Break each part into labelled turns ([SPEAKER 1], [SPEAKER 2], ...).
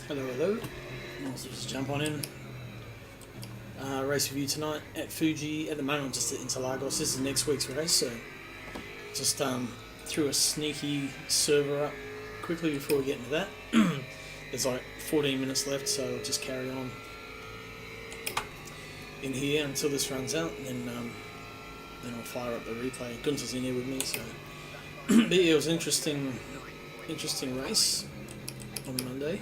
[SPEAKER 1] Hello. Let's just jump on in. Race review tonight at Fuji. At the moment, just at Interlagos. This is next week's race, so just threw a sneaky server up quickly before we get into that. There's like 14 minutes left, so I'll just carry on in here until this runs out, and then I'll fire up the replay. Gunther's in here with me, so but yeah, it was an interesting race on Monday.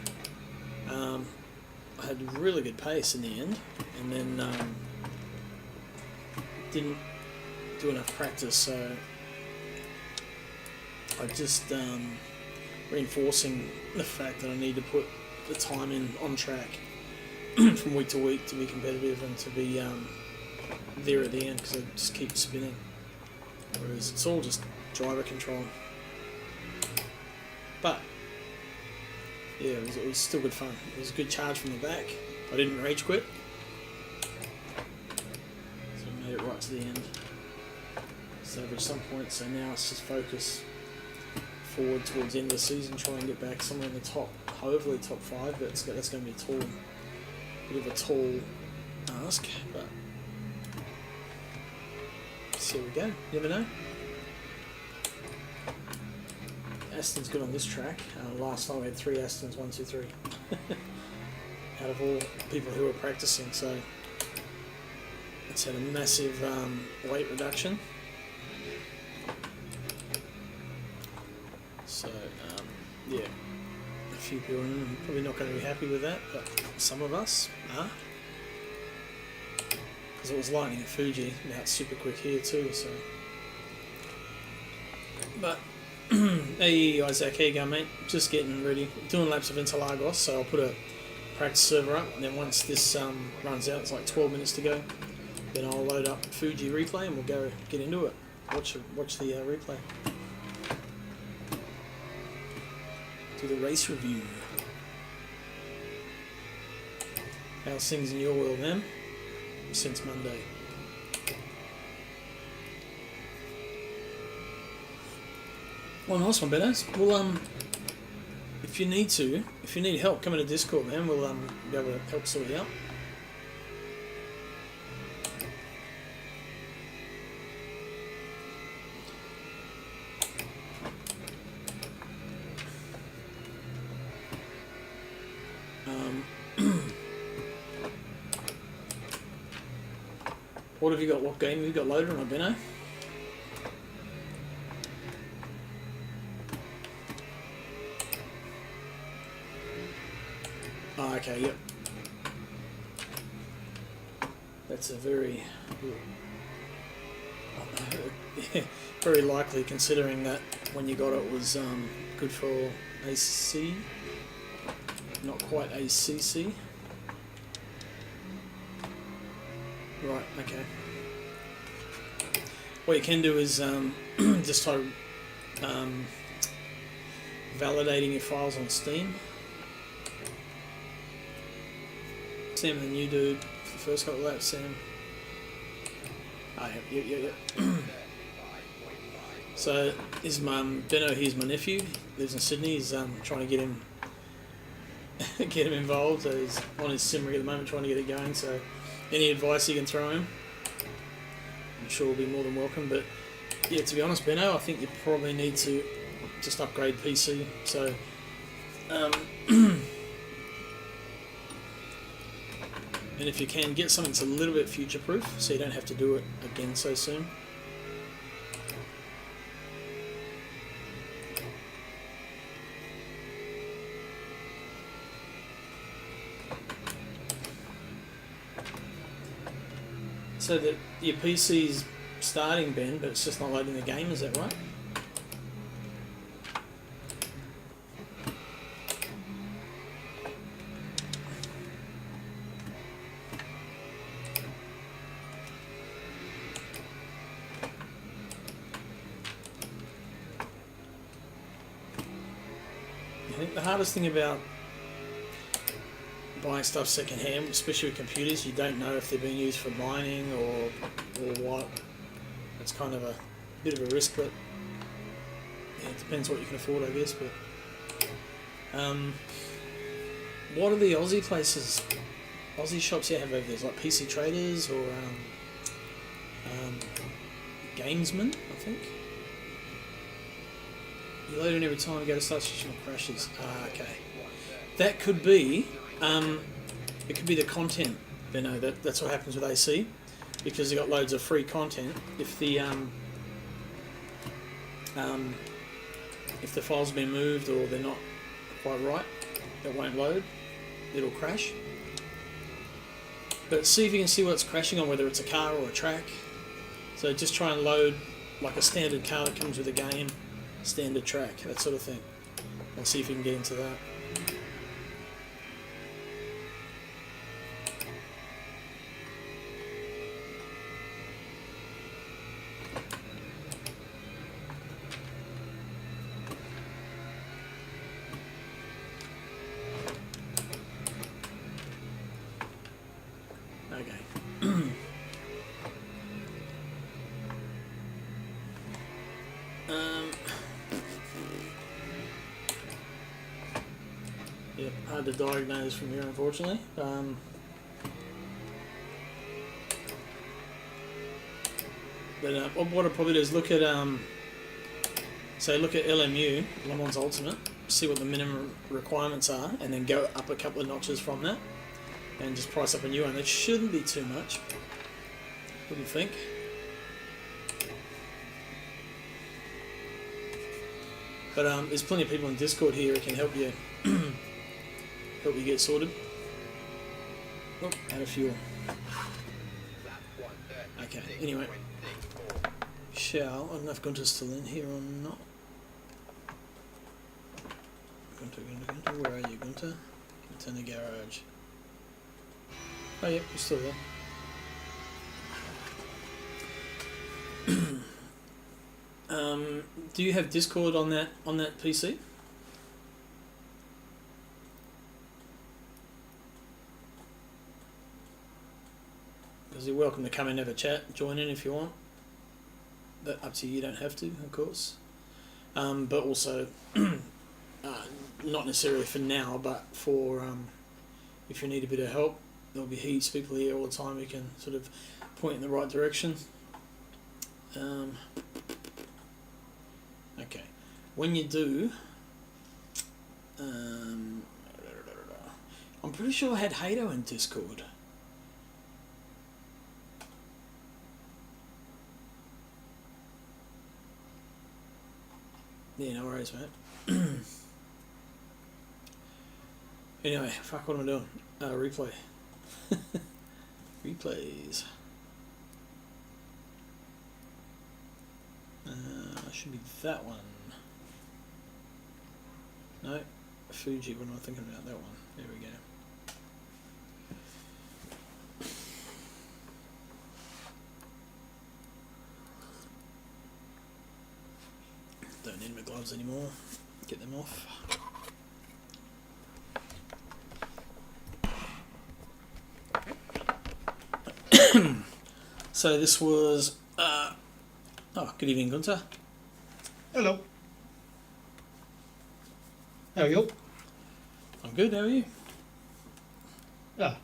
[SPEAKER 1] I had really good pace in the end, and then didn't do enough practice, so I just reinforcing the fact that I need to put the time in on track from week to week to be competitive and to be there at the end, because I just keep spinning, whereas it's all just driver control. But yeah, it was still good fun. It was a good charge from the back. I didn't rage quit, so I made it right to the end. So averaged some points, so now it's just focus forward towards the end of the season, try and get back somewhere in the top, hopefully top 5, but that's going to be a bit of a tall ask, but see how we go, you never know. Aston's good on this track. Last night we had 3 Astons, 1, 2, 3 out of all people who were practicing, so it's had a massive weight reduction. So yeah, a few people are probably not going to be happy with that, but some of us are, because it was lightning at Fuji. Now it's super quick here too, so. But hey Isaac, here you go mate, just getting ready, doing laps of Interlagos, so I'll put a practice server up, and then once this runs out, it's like 12 minutes to go, then I'll load up Fuji replay and we'll go get into it. Watch the replay. Do the race review. How's things in your world, man, since Monday? Well, nice one, Benos. Well, if you need help, come into Discord, man. We'll be able to help sort it out. What have you got? What game have you got loaded on, Beno? Oh, okay, yep. That's a very very likely, considering that when you got it was good for AC, not quite ACC. Right, okay. What you can do is just try validating your files on Steam. Sam, the new dude, for the first couple of laps, Sam. Oh, yep. So, his mum, Benno, he's my nephew, lives in Sydney. He's trying to get him involved. So he's on his sim rig at the moment, trying to get it going. So, any advice you can throw him, I'm sure will be more than welcome. But yeah, to be honest, Benno, I think you probably need to just upgrade PC. So, and if you can, get something that's a little bit future-proof, so you don't have to do it again so soon. So that your PC's starting, Ben, but it's just not loading the game, is that right? I think the hardest thing about buying stuff second-hand, especially with computers, you don't know if they're being used for mining or what. It's kind of a bit of a risk, but yeah, it depends what you can afford, I guess. But what are the Aussie places, Aussie shops you have over there? Like PC Traders or Gamesman, I think. You load in every time you go to start switching on crashes. Okay. That could be, it could be the content. You know, that's what happens with AC, because you got loads of free content. If the file's been moved or they're not quite right, it won't load. It'll crash. But see if you can see what's crashing on, whether it's a car or a track. So just try and load like a standard car that comes with the game, standard track, that sort of thing, and see if you can get into that. Yep, hard to diagnose from here, unfortunately. But what I'll probably do is look at look at LMU, Le Mans Ultimate, see what the minimum requirements are, and then go up a couple of notches from that, and just price up a new one. It shouldn't be too much. What do you think? But there's plenty of people in Discord here who can help you get sorted. Oh, out of fuel. Okay, anyway. I don't know if Gunter's still in here or not. Gunter, where are you, Gunter? Gunter in the garage. Oh, yep, you're still there. Do you have Discord on that PC? Because you're welcome to come and have a chat, join in if you want. But up to you, you don't have to, of course. But also, not necessarily for now, but for if you need a bit of help, there'll be heaps of people here all the time who can sort of point in the right direction. Okay, when you do, I'm pretty sure I had Hato in Discord. Yeah, no worries, mate. Anyway, fuck, what am I doing? Replay. Replays. Should be that one. No, Fuji, what am I thinking about? That one. There we go. Don't need my gloves anymore. Get them off. So this was good evening, Gunter.
[SPEAKER 2] Hello. How are you?
[SPEAKER 1] I'm good, how are you?
[SPEAKER 2] Got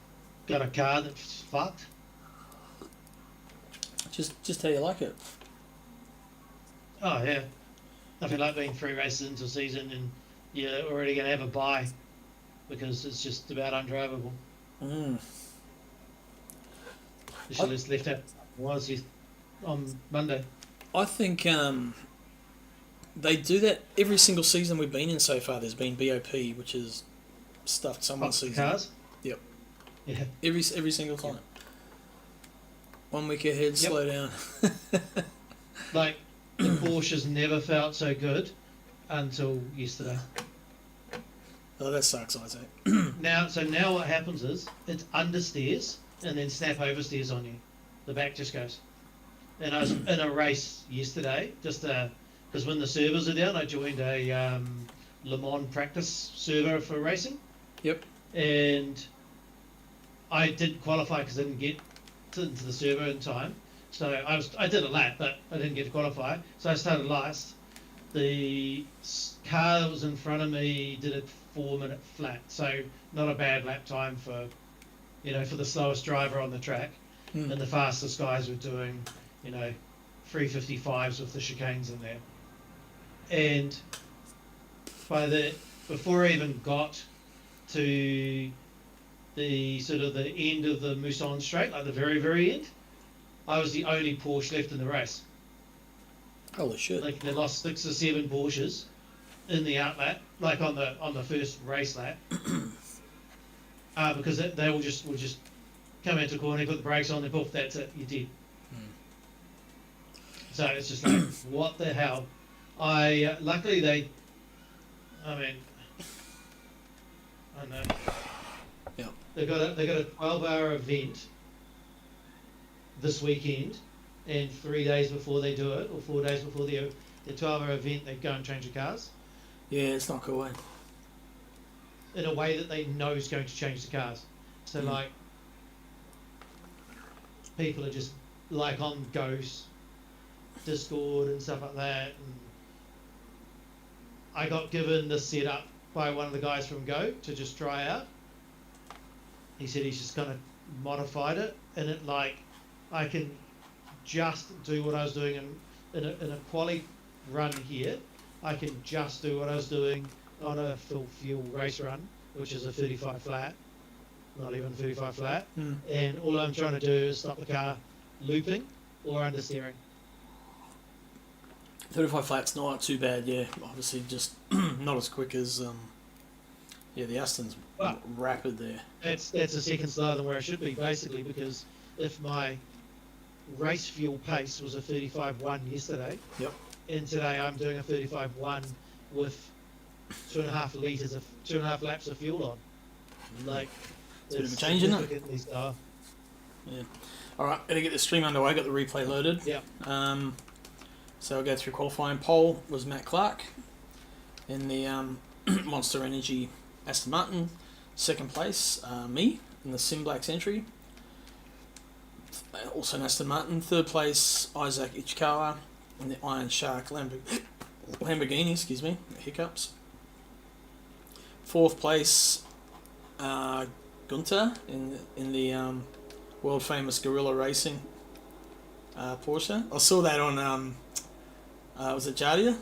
[SPEAKER 2] a car that's fucked.
[SPEAKER 1] Just how you like it.
[SPEAKER 2] Oh yeah. Nothing like being 3 races into the season and you're already going to have a buy because it's just about undrivable. You should have just left it on Monday.
[SPEAKER 1] I think they do that every single season we've been in so far. There's been BOP, which is stuffed someone's season.
[SPEAKER 2] Cars?
[SPEAKER 1] Yep.
[SPEAKER 2] Yeah.
[SPEAKER 1] Every single time. Yep. 1 week ahead, slow down.
[SPEAKER 2] Like, the Porsches never felt so good until yesterday.
[SPEAKER 1] Oh, that sucks, Isaac.
[SPEAKER 2] Now what happens is, it's understeers and then snap oversteers on you. The back just goes. And I was in a race yesterday, just because when the servers are down, I joined a Le Mans practice server for racing.
[SPEAKER 1] Yep.
[SPEAKER 2] And I didn't qualify because I didn't get into the server in time. So I did a lap, but I didn't get to qualify. So I started last. The car that was in front of me did a 4-minute flat, so not a bad lap time for, for the slowest driver on the track.
[SPEAKER 1] Mm.
[SPEAKER 2] And the fastest guys were doing, 3:55s with the chicanes in there. And before I even got to the sort of the end of the Mousson straight, like the very, very end, I was the only Porsche left in the race.
[SPEAKER 1] Holy shit.
[SPEAKER 2] Like they lost 6 or 7 Porsches in the outlap, like on the first race lap, because they will just come into the corner, put the brakes on, and poof, that's it, you're dead. So it's just like, what the hell? Luckily I don't know.
[SPEAKER 1] Yeah.
[SPEAKER 2] They got a 12-hour event this weekend, and 3 days before they do it, or 4 days before the 12-hour event, they go and change the cars.
[SPEAKER 1] Yeah, it's not cool, eh?
[SPEAKER 2] In a way that they know is going to change the cars. So like, people are just like on Ghost, Discord and stuff like that. And I got given the setup by one of the guys from Go to just try out. He said he's just kind of modified it, and it like I can just do what I was doing in a quali run here. I can just do what I was doing on a full fuel race run, which is a 35 flat, not even 35 flat. And all I'm trying to do is stop the car looping or understeering.
[SPEAKER 1] 35 flat's not too bad, yeah. Obviously, just not as quick as the Aston's rapid there.
[SPEAKER 2] That's a second slower than where it should be, basically, because if my race fuel pace was a 35.1 yesterday,
[SPEAKER 1] Yep.
[SPEAKER 2] and today I'm doing a 35.1 with 2.5 laps of fuel on. Like,
[SPEAKER 1] it's a bit of a change, isn't it?
[SPEAKER 2] significantly slower.
[SPEAKER 1] Yeah. All right, gotta get the stream underway. Got the replay loaded.
[SPEAKER 2] Yeah.
[SPEAKER 1] So I'll go through qualifying. Pole was Matt Clark in the Monster Energy Aston Martin. Second place, me in the Sim Blacks entry. Also an Aston Martin. Third place, Isaac Ichikawa in the Iron Shark Lamborghini. Excuse me, hiccups. Fourth place, Gunter in the world famous Gorilla Racing Porsche. I saw that on was it Jardia?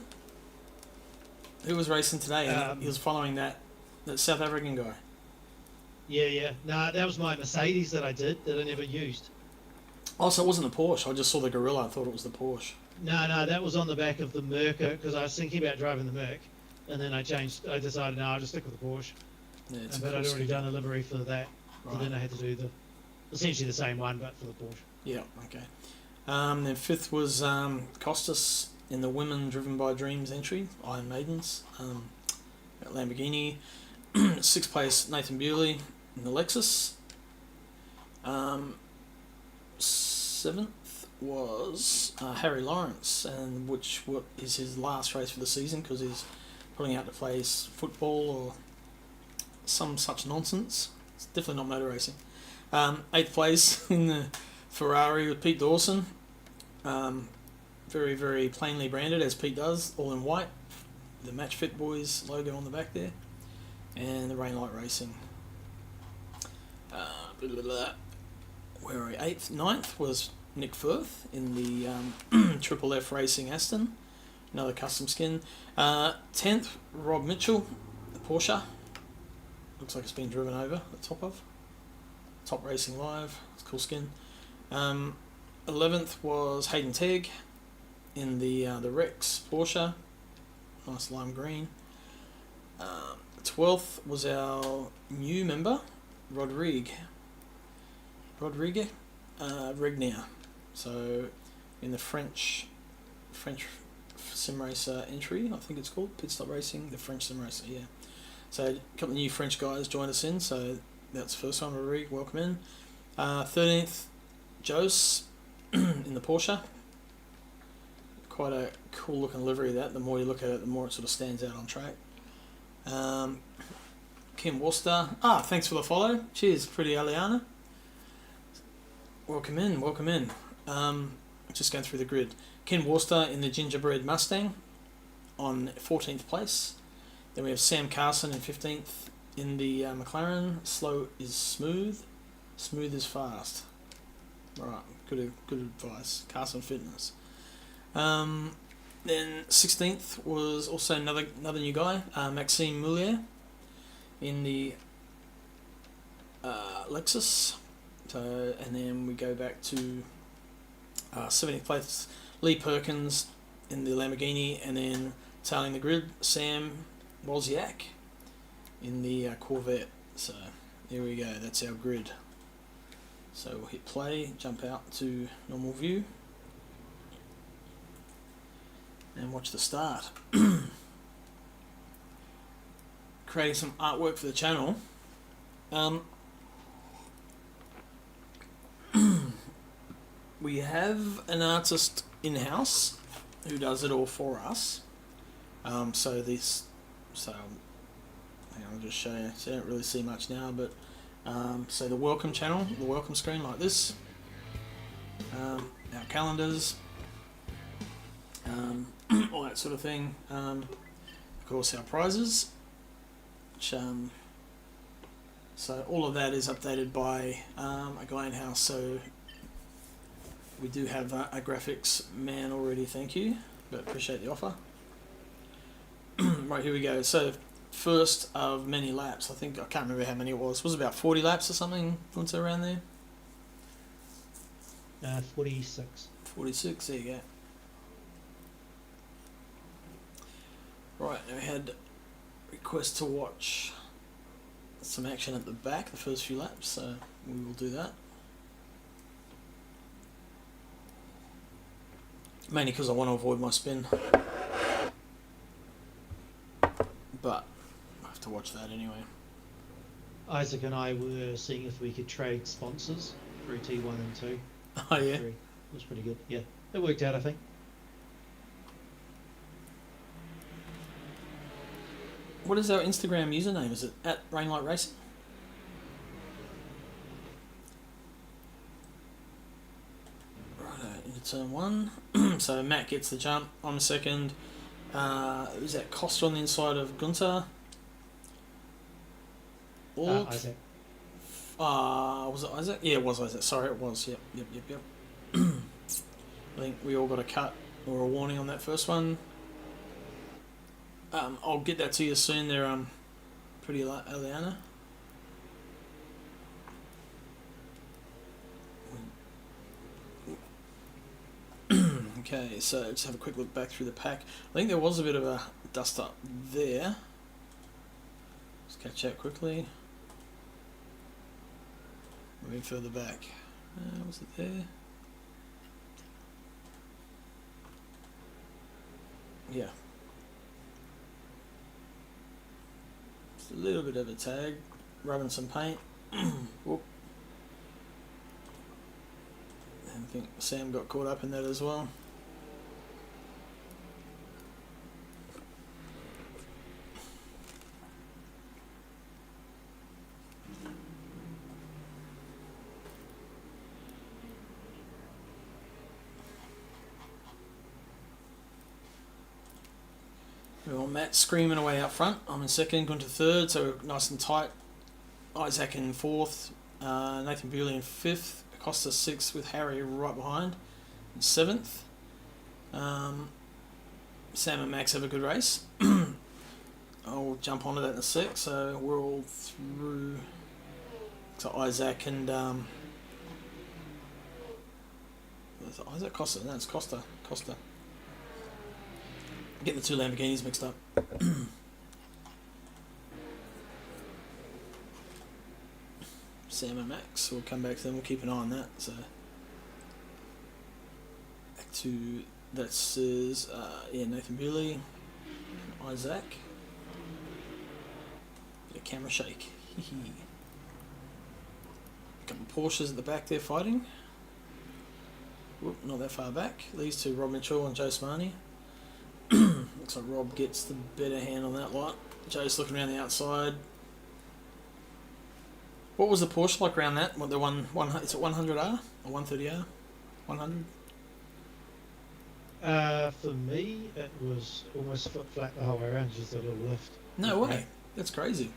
[SPEAKER 1] Who was racing today? He was following that South African guy.
[SPEAKER 2] Yeah. No, that was my Mercedes that I did that I never used.
[SPEAKER 1] Oh, so it wasn't the Porsche. I just saw the Gorilla. I thought it was the Porsche.
[SPEAKER 2] No, that was on the back of the Merc, because I was thinking about driving the Merc, and then I decided, no, I'll just stick with the Porsche.
[SPEAKER 1] Yeah,
[SPEAKER 2] But I'd already done a livery for that,
[SPEAKER 1] right.
[SPEAKER 2] So then I had to do essentially the same one, but for the Porsche.
[SPEAKER 1] Yeah, okay. Then fifth was Costas in the Women Driven by Dreams entry, Iron Maidens, at Lamborghini. Sixth place, Nathan Bewley in the Lexus. Seventh was Harry Lawrence, and what is his last race for the season, because he's pulling out to play football or some such nonsense. It's definitely not motor racing. Eighth place in the Ferrari with Pete Dawson. Very, very plainly branded, as Pete does, all in white. The Match Fit Boys logo on the back there. And the Rainlight Racing. Where are we? Ninth was Nick Firth in the Triple F Racing Aston. Another custom skin. 10th, Rob Mitchell, the Porsche. Looks like it's been driven over the top of. Top Racing Live. It's a cool skin. 11th was Hayden Tegg in the Rex Porsche. Nice lime green. 12th was our new member, Rodrigue Regnier. So in the French sim racer entry, I think it's called Pit Stop Racing, the French sim racer. Yeah. So a couple of new French guys joined us in. So that's the first one. Rodrigue, welcome in. 13th, Jose in the Porsche. Quite a cool looking livery. That the more you look at it, the more it sort of stands out on track. Kim Worcester. Thanks for the follow. Cheers, pretty Aliana. Welcome in. Just going through the grid. Ken Worcester in the Gingerbread Mustang. on 14th place. Then we have Sam Carson in 15th in the McLaren. Slow is smooth. Smooth is fast. Right, good advice. Carson Fitness. Then 16th was also another new guy, Maxime Moulier in the Lexus. So, and then we go back to 70th place, Lee Perkins in the Lamborghini, and then tailing the grid, Sam Wozniak in the Corvette. So there we go, that's our grid. So we'll hit play, jump out to normal view, and watch the start. Creating some artwork for the channel. We have an artist in-house who does it all for us. So I'll just show you. So you don't really see much now, but so the welcome channel, the welcome screen like this. Our calendars, all that sort of thing. Of course, our prizes. Which, so all of that is updated by a guy in-house. So we do have a graphics man already, thank you, but appreciate the offer. Right, here we go. So first of many laps. I can't remember how many it was. Was it about 40 laps or something? What's around there?
[SPEAKER 2] 46.
[SPEAKER 1] 46. There you go. Right, now we had request to watch some action at the back, the first few laps, so we will do that. Mainly because I want to avoid my spin. But I have to watch that anyway.
[SPEAKER 2] Isaac and I were seeing if we could trade sponsors through T1 and 2.
[SPEAKER 1] Oh yeah?
[SPEAKER 2] It was pretty good. Yeah, it worked out, I think.
[SPEAKER 1] What is our Instagram username? Is it at Rainlight Racing? Righto, into turn 1. So Matt gets the jump. I'm second. Is that Costa on the inside of Gunter?
[SPEAKER 2] Isaac.
[SPEAKER 1] Was it Isaac? Yeah, it was Isaac. Sorry, it was. Yep. I think we all got a cut or a warning on that first one. I'll get that to you soon. They're pretty Eliana. Okay, so just have a quick look back through the pack. I think there was a bit of a dust up there. Let's catch that quickly. Moving further back. Was it there? Yeah. Just a little bit of a tag. Rubbing some paint. Whoop. And I think Sam got caught up in that as well. Well, Matt screaming away out front. I'm in second, going to third, so we're nice and tight. Isaac in fourth, Nathan Bewley in fifth, Acosta sixth with Harry right behind in seventh. Sam and Max have a good race. I'll jump onto that in a sec. So we're all through. So Isaac and Isaac Costa. No, it's Costa. Getting the two Lamborghinis mixed up. Sam and Max, we'll come back to them, we'll keep an eye on that. So back to that says Nathan Bewley, Isaac. The camera shake. Couple Porsches at the back there fighting. Whoop, not that far back. These two, Rob Mitchell and Joe Smarney. Looks like Rob gets the better hand on that lot. Joe's looking around the outside. What was the Porsche like around that? What, the one is it 100R or 130R? 100?
[SPEAKER 2] For me, it was almost foot flat the whole way around, just a little lift.
[SPEAKER 1] No way. That's crazy.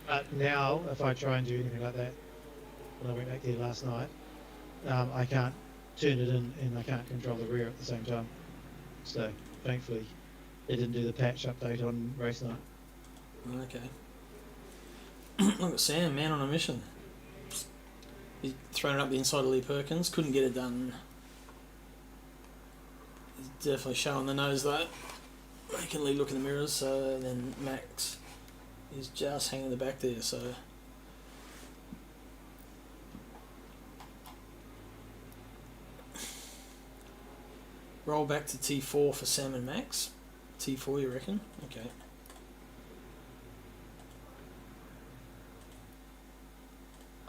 [SPEAKER 2] But now, if I try and do anything like that, when I went back there last night, I can't turn it in and I can't control the rear at the same time. So, thankfully, they didn't do the patch update on race night.
[SPEAKER 1] Okay. Look at Sam, man on a mission. He's thrown it up the inside of Lee Perkins, couldn't get it done. He's definitely showing the nose though. Making Lee look in the mirrors, so then Max is just hanging the back there, so. Roll back to T4 for Sam and Max. T4 you reckon? Okay.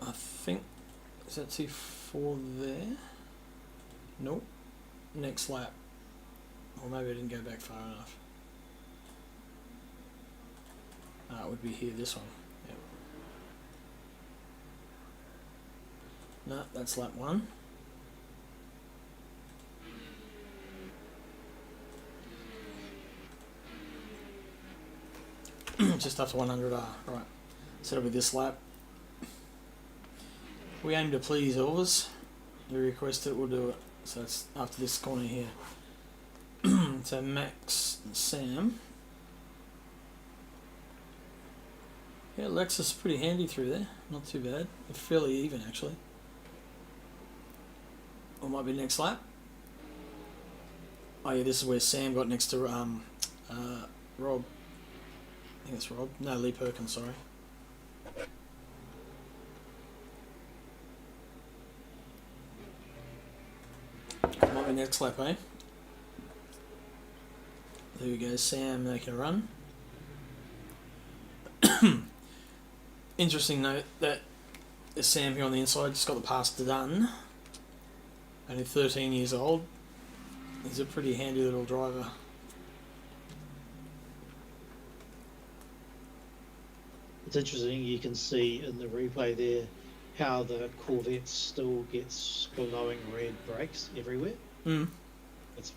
[SPEAKER 1] I think, is that T4 there? Nope. Next lap. Or maybe I didn't go back far enough. It would be here, this one. Yep. No, that's lap 1. Just after 100R. Right. So it'll be this lap. We aim to please Elvis. You request it, we'll do it. So it's after this corner here. So Max and Sam. Yeah, Lexus is pretty handy through there. Not too bad. Fairly even actually. Or might be next lap. Oh yeah, this is where Sam got next to Rob. I think it's Rob. No, Lee Perkins, sorry. Might be next lap, eh? There we go, Sam making a run. Interesting note that Sam here on the inside just got the pass done. Only 13 years old. He's a pretty handy little driver.
[SPEAKER 2] It's interesting, you can see in the replay there how the Corvette still gets glowing red brakes everywhere.
[SPEAKER 1] Mm.
[SPEAKER 2] It's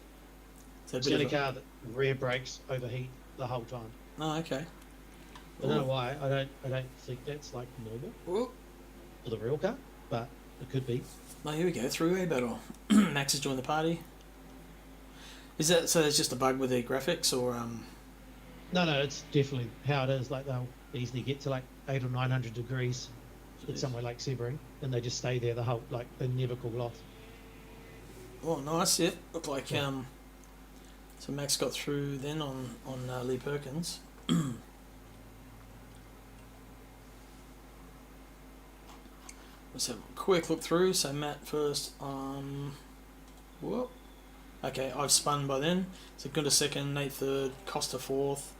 [SPEAKER 1] So
[SPEAKER 2] the only car that rear brakes overheat the whole time.
[SPEAKER 1] Oh, okay.
[SPEAKER 2] I don't know why. I don't think that's like normal
[SPEAKER 1] Ooh.
[SPEAKER 2] for the real car, but it could be.
[SPEAKER 1] Oh, here we go. Three-way battle. Max has joined the party. Is that so? There's just a bug with their graphics, or
[SPEAKER 2] No, it's definitely how it is. Like they'll easily get to like 800 or 900 degrees at somewhere like Sebring, and they just stay there the whole like they never cool off.
[SPEAKER 1] Oh, nice. Yeah, looked like So Max got through then on Lee Perkins. Let's have a quick look through. So Matt first. Whoop. Okay, I've spun by then. So Gunter second, Nate third, Costa fourth,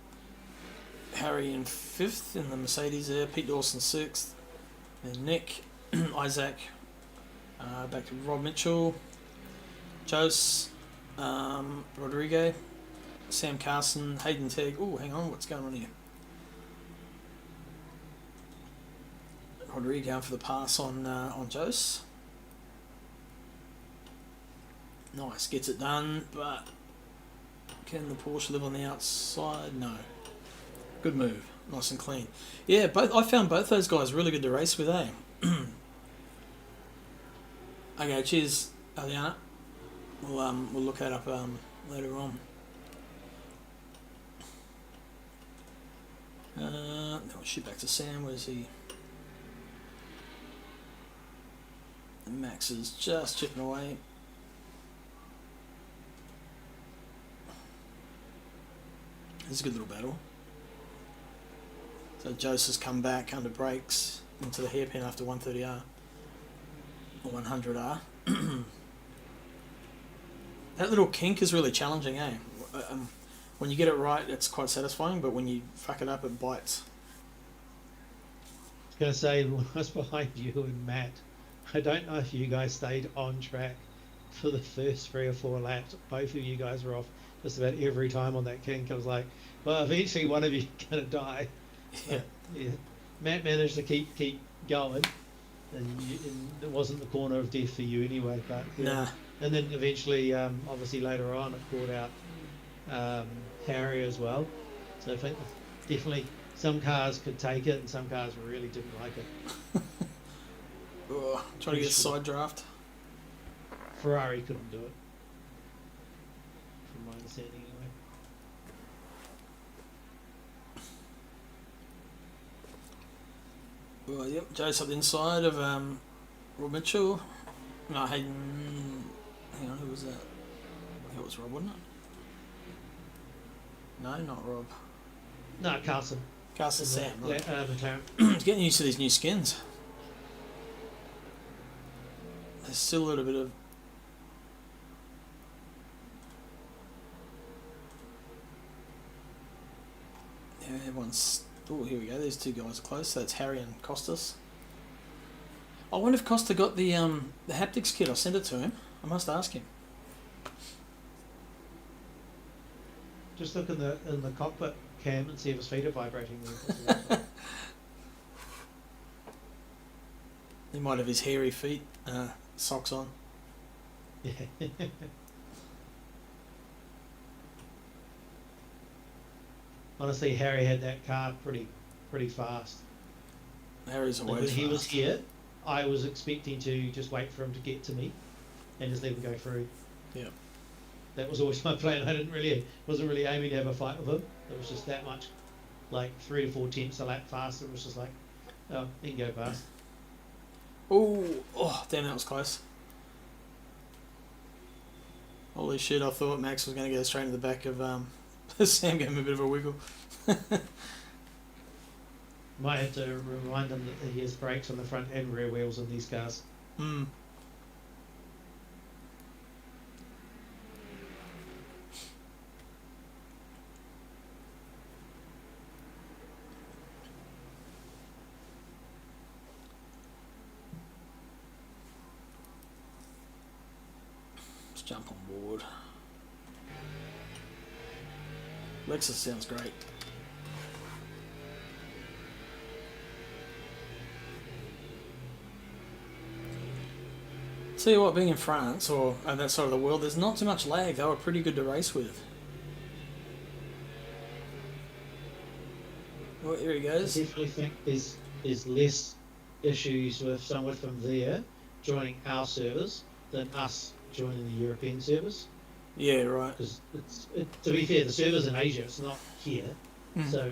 [SPEAKER 1] Harry in fifth in the Mercedes there, Pete Dawson sixth, then Nick, Isaac, back to Rob Mitchell, Jose, Rodrigo, Sam Carson, Hayden Tegg. Oh, hang on, what's going on here? Rodrigo going for the pass on Jose. Nice, gets it done, but can the Porsche live on the outside? No. Good move, nice and clean. Yeah, I found both those guys really good to race with, eh? Okay, cheers, Aliana. We'll look that up later on. I'll shoot back to Sam. Where's he? And Max is just chipping away. This is a good little battle. So Jose has come back under brakes into the hairpin after 130R or 100R. That little kink is really challenging, eh? When you get it right, it's quite satisfying, but when you fuck it up, it bites.
[SPEAKER 2] I was going to say, when I was behind you and Matt, I don't know if you guys stayed on track for the first 3 or 4 laps. Both of you guys were off just about every time on that kink. I was like, well, eventually one of you is going to die.
[SPEAKER 1] Yeah.
[SPEAKER 2] Yeah. Matt managed to keep going, and it wasn't the corner of death for you anyway. But yeah.
[SPEAKER 1] Nah.
[SPEAKER 2] And then eventually, obviously later on, it brought out Harry as well. So I think definitely some cars could take it, and some cars really didn't like it.
[SPEAKER 1] Trying to get a side draft.
[SPEAKER 2] Ferrari couldn't do it, from my understanding anyway.
[SPEAKER 1] Well, yep, Joe's up the inside of Rob Mitchell. No, Hayden. Hang on, who was that? I think it was Rob, wasn't it? No, not Rob.
[SPEAKER 2] No, Carson.
[SPEAKER 1] Carson Sam. Right.
[SPEAKER 2] McLaren.
[SPEAKER 1] He's getting used to these new skins. There's still a little bit of. Yeah, everyone's. Oh, here we go. These two guys are close. So that's Harry and Costas. I wonder if Costa got the haptics kit. I sent it to him. I must ask him.
[SPEAKER 2] Just look in the cockpit cam and see if his feet are vibrating.
[SPEAKER 1] He might have his hairy feet socks on.
[SPEAKER 2] Yeah. Honestly, Harry had that car pretty fast.
[SPEAKER 1] Harry's always
[SPEAKER 2] when he
[SPEAKER 1] fast.
[SPEAKER 2] was here, I was expecting to just wait for him to get to me and just let him go through.
[SPEAKER 1] Yeah.
[SPEAKER 2] That was always my plan. Wasn't really aiming to have a fight with him. It was just that much, like 3 to 4 tenths a lap faster. It was just like, oh, he can go past.
[SPEAKER 1] Oh, damn, that was close. Holy shit, I thought Max was going to go straight to the back of Sam, gave him a bit of a wiggle.
[SPEAKER 2] Might have to remind him that he has brakes on the front and rear wheels on these cars.
[SPEAKER 1] Hmm. Let's jump on board. Lexus sounds great. Tell you what, being in France or on that side of the world, there's not too much lag. They were pretty good to race with. Oh, here he goes.
[SPEAKER 2] I definitely think there's less issues with someone from there joining our servers than us joining the European servers.
[SPEAKER 1] Yeah, right.
[SPEAKER 2] Because to be fair, the server's in Asia. It's not here, so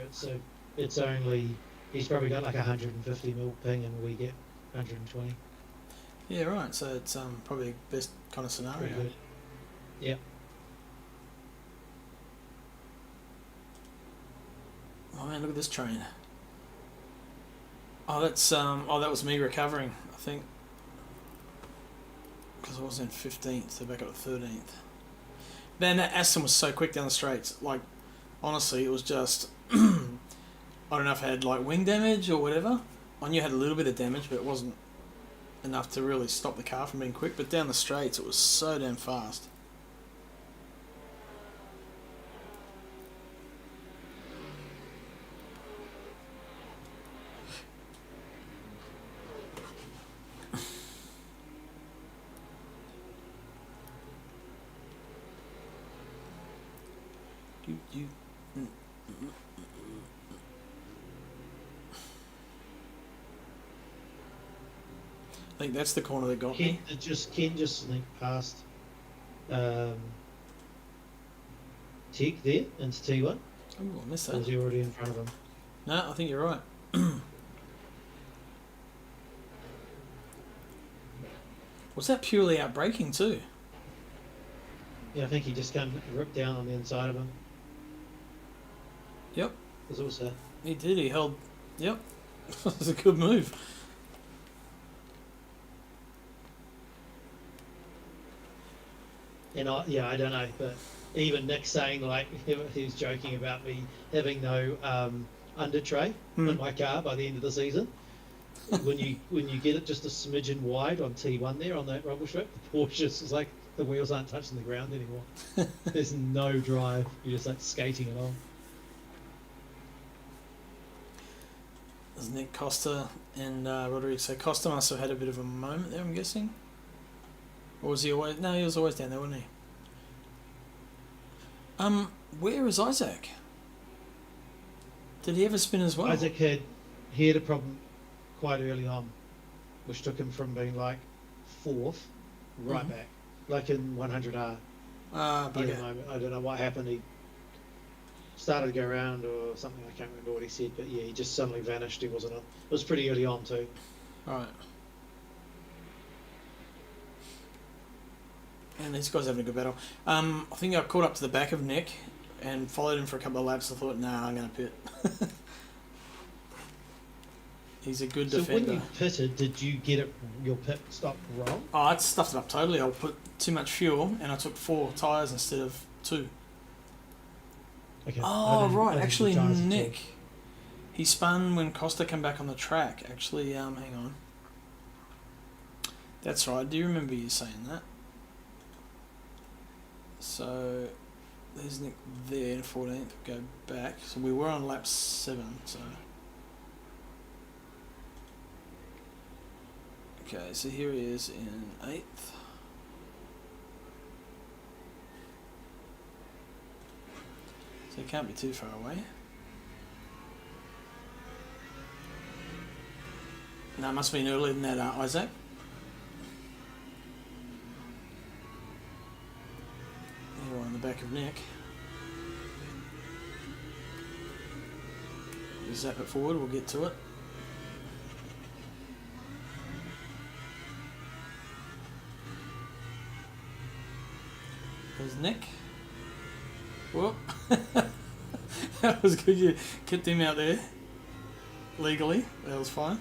[SPEAKER 2] it's only he's probably got like 150 mil ping, and we get 120.
[SPEAKER 1] Yeah, right. So it's probably the best kind of scenario.
[SPEAKER 2] Pretty good. Yep.
[SPEAKER 1] Oh man, look at this train. Oh, that's that was me recovering, I think, because I was in 15th, so back up to 13th. Man, that Aston was so quick down the straights. Like, honestly, it was just I don't know if it had like wing damage or whatever. I knew it had a little bit of damage, but it wasn't enough to really stop the car from being quick. But down the straights, it was so damn fast. I think that's the corner that got me.
[SPEAKER 2] Ken just sneaked past Tig there into T1.
[SPEAKER 1] Oh, I missed
[SPEAKER 2] Was
[SPEAKER 1] that.
[SPEAKER 2] he already in front of him?
[SPEAKER 1] No, I think you're right. Was that purely out braking too?
[SPEAKER 2] Yeah, I think he just came ripped down on the inside of him.
[SPEAKER 1] Yep,
[SPEAKER 2] There's also
[SPEAKER 1] he did. He held. Yep, that was a good move.
[SPEAKER 2] and I don't know, but even Nick saying like he was joking about me having no under tray in my car by the end of the season. when you get it just a smidgen wide on T1 there on that rumble strip, the Porsche is like the wheels aren't touching the ground anymore. There's no drive. You're just like skating along.
[SPEAKER 1] There's Nick, Costa, and Rodriguez. So Costa must have had a bit of a moment there, I'm guessing. Or was he always? No, he was always down there, wasn't he? Where is Isaac? Did he ever spin as well?
[SPEAKER 2] Isaac had a problem quite early on, which took him from being like fourth right back, like in 100R.
[SPEAKER 1] Bugger.
[SPEAKER 2] I don't know what happened. He started to go around or something. I can't remember what he said, but yeah, he just suddenly vanished. He wasn't on. It was pretty early on too.
[SPEAKER 1] Right. And these guys having a good battle. I think I caught up to the back of Nick and followed him for a couple of laps. I thought, nah, I'm going to pit. He's a good defender.
[SPEAKER 2] So when you pitted, did you get your pit stop wrong?
[SPEAKER 1] Oh, I stuffed it up totally. I put too much fuel and I took 4 tyres instead of 2.
[SPEAKER 2] Okay.
[SPEAKER 1] Oh, right. Actually, Nick, he spun when Costa came back on the track. Actually, hang on. That's right. Do you remember you saying that? So, there's Nick there, 14th. Go back. So we were on lap 7. So. Okay, so here he is in 8th. So he can't be too far away. No, it must have been earlier than that, Isaac. Here on the back of Nick. We'll zap it forward, we'll get to it. There's Nick. Whoop. That was good. You kept him out there legally. That was fine.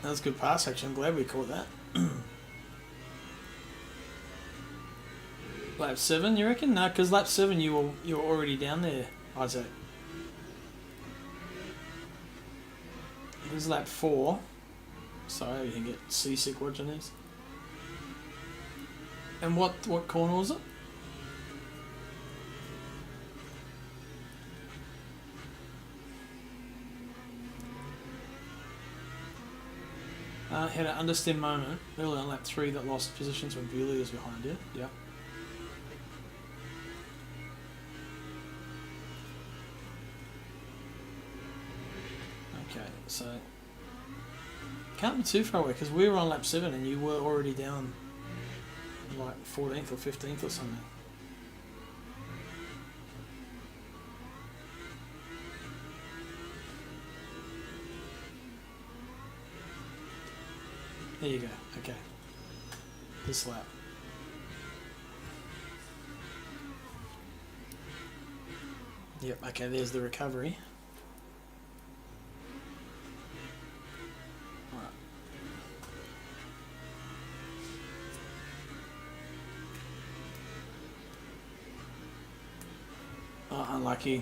[SPEAKER 1] That was a good pass, actually. I'm glad we caught that. Lap 7, you reckon? No, because lap 7 you were already down there, Isaac. This is lap 4. Sorry, you can get seasick watching this. And what corner was it? Had an understeer moment early on lap 3 that lost positions when Bewley was behind you. Yeah. Okay, so can't be too far away because we were on lap 7 and you were already down like 14th or 15th or something. There you go. Okay. This lap. Yep, okay, there's the recovery. Right. Oh, unlucky.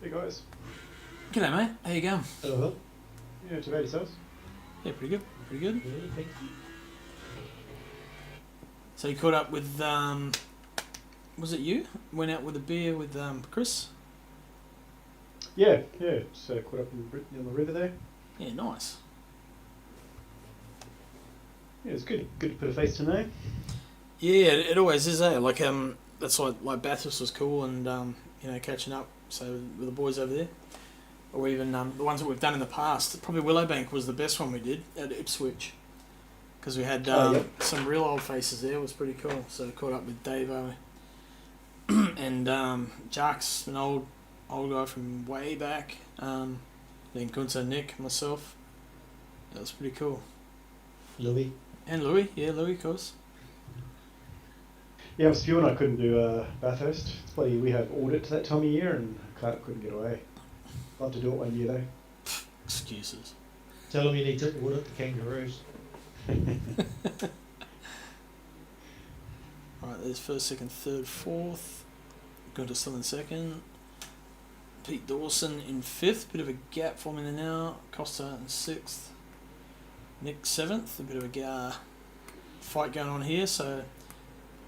[SPEAKER 3] Hey guys.
[SPEAKER 1] G'day, mate. How you going?
[SPEAKER 2] Hello.
[SPEAKER 3] Yeah, too bad yourselves.
[SPEAKER 1] Yeah, pretty good. Pretty good.
[SPEAKER 2] Yeah, thank you.
[SPEAKER 1] So you caught up with, was it you? Went out with a beer with Chris?
[SPEAKER 3] Yeah. Just caught up on the river there.
[SPEAKER 1] Yeah, nice.
[SPEAKER 3] Yeah, it's good. Good to put a face to name.
[SPEAKER 1] Yeah, it always is, eh? Like, that's why, like, Bathurst was cool and, you know, catching up, so, with the boys over there. Or even the ones that we've done in the past. Probably Willowbank was the best one we did at Ipswich. Because we had some real old faces there. It was pretty cool. So caught up with Davo and Jax, an old guy from way back. Then Gunther, Nick, myself. That was pretty cool.
[SPEAKER 2] Louis.
[SPEAKER 1] And Louis, of course.
[SPEAKER 3] Yeah, I was feeling I couldn't do Bathurst. It's bloody, we have audit that time of year and couldn't get away. I'll have to do it one year though.
[SPEAKER 1] Excuses.
[SPEAKER 2] Tell them you need to audit the kangaroos.
[SPEAKER 1] Right, there's first, second, third, fourth. Gunther still in second. Pete Dawson in 5th. Bit of a gap forming there now. Costa in 6th. Nick 7th. A bit of a fight going on here. So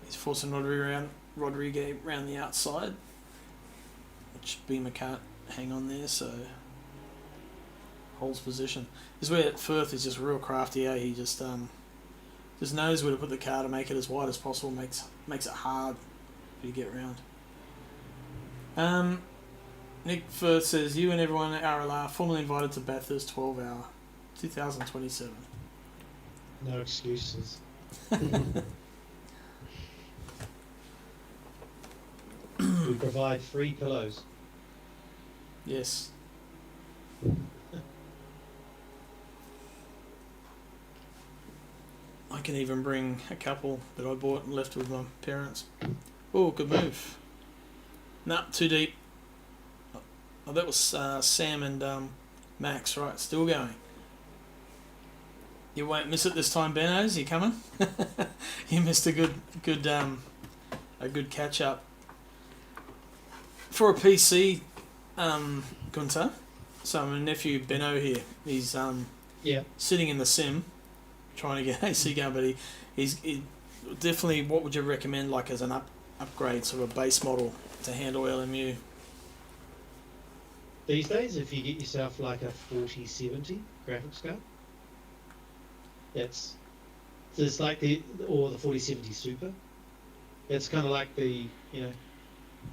[SPEAKER 1] he's forcing Rodriguez around the outside, which Beamer can't hang on there. So holds position. This is where Firth is just real crafty. He just knows where to put the car to make it as wide as possible. Makes it hard for you to get around. Nick Firth says, you and everyone at RLR formally invited to Bathurst 12 hour 2027.
[SPEAKER 2] No excuses. We provide free pillows.
[SPEAKER 1] Yes. I can even bring a couple that I bought and left with my parents. Oh, good move. Nah, too deep. Oh, that was Sam and Max, right? Still going. You won't miss it this time, Benos. You coming? You missed a good catch up for a PC, Gunter. So my nephew Benno here. He's sitting in the sim, trying to get AC going, but he's definitely. What would you recommend, like as an upgrade, sort of a base model to handle LMU?
[SPEAKER 2] These days, if you get yourself like a 4070 graphics card, it's like the 4070 Super. It's kind of like the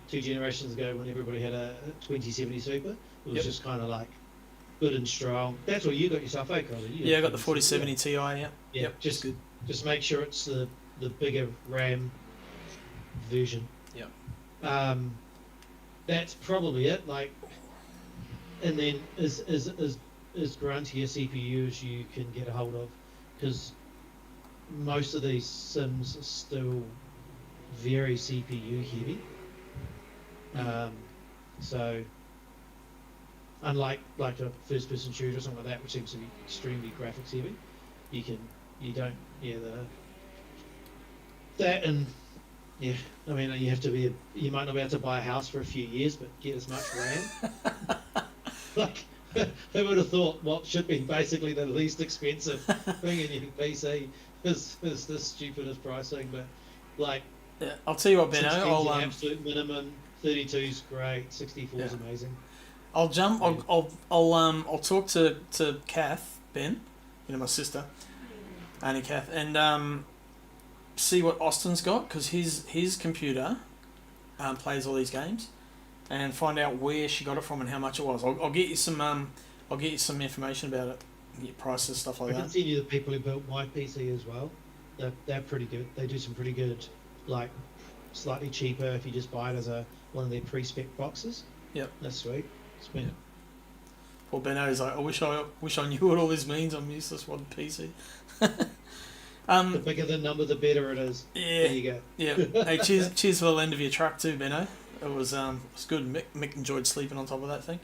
[SPEAKER 2] 2 generations ago when everybody had a 2070 Super. It was just kind of like good and strong. That's what you got yourself, eh, Crosby?
[SPEAKER 1] Yeah, I got the 4070 Ti. Yeah.
[SPEAKER 2] Yep. Just good. Just make sure it's the bigger RAM version.
[SPEAKER 1] Yep.
[SPEAKER 2] That's probably it. Like, and then as grunty a CPU as you can get a hold of, because most of these sims are still very CPU heavy. So unlike like a first person shooter or something like that, which seems to be extremely graphics heavy, I mean, you might not be able to buy a house for a few years, but get as much RAM. Like, who would have thought what should be basically the least expensive thing in your PC is this stupid as pricing, but like,
[SPEAKER 1] yeah, I'll tell you what, Benno. I'll
[SPEAKER 2] absolute minimum. 32 is great. 64 is amazing.
[SPEAKER 1] I'll jump. I'll talk to Kath, Ben, my sister, Annie Kath, and see what Austin's got, because his computer plays all these games, and find out where she got it from and how much it was. I'll get you some information about it, get prices, stuff like that.
[SPEAKER 2] I can send you the people who built my PC as well. They're pretty good. They do some pretty good, like slightly cheaper if you just buy it as one of their pre-spec boxes.
[SPEAKER 1] Yep,
[SPEAKER 2] that's sweet. Sweet. Yeah.
[SPEAKER 1] Well, Benno's like, I wish I knew what all this means. I'm useless one PC.
[SPEAKER 2] The bigger the number, the better it is.
[SPEAKER 1] Yeah.
[SPEAKER 2] There you go.
[SPEAKER 1] Yeah. Hey, cheers for the end of your truck too, Benno. It was good. Mick enjoyed sleeping on top of that thing.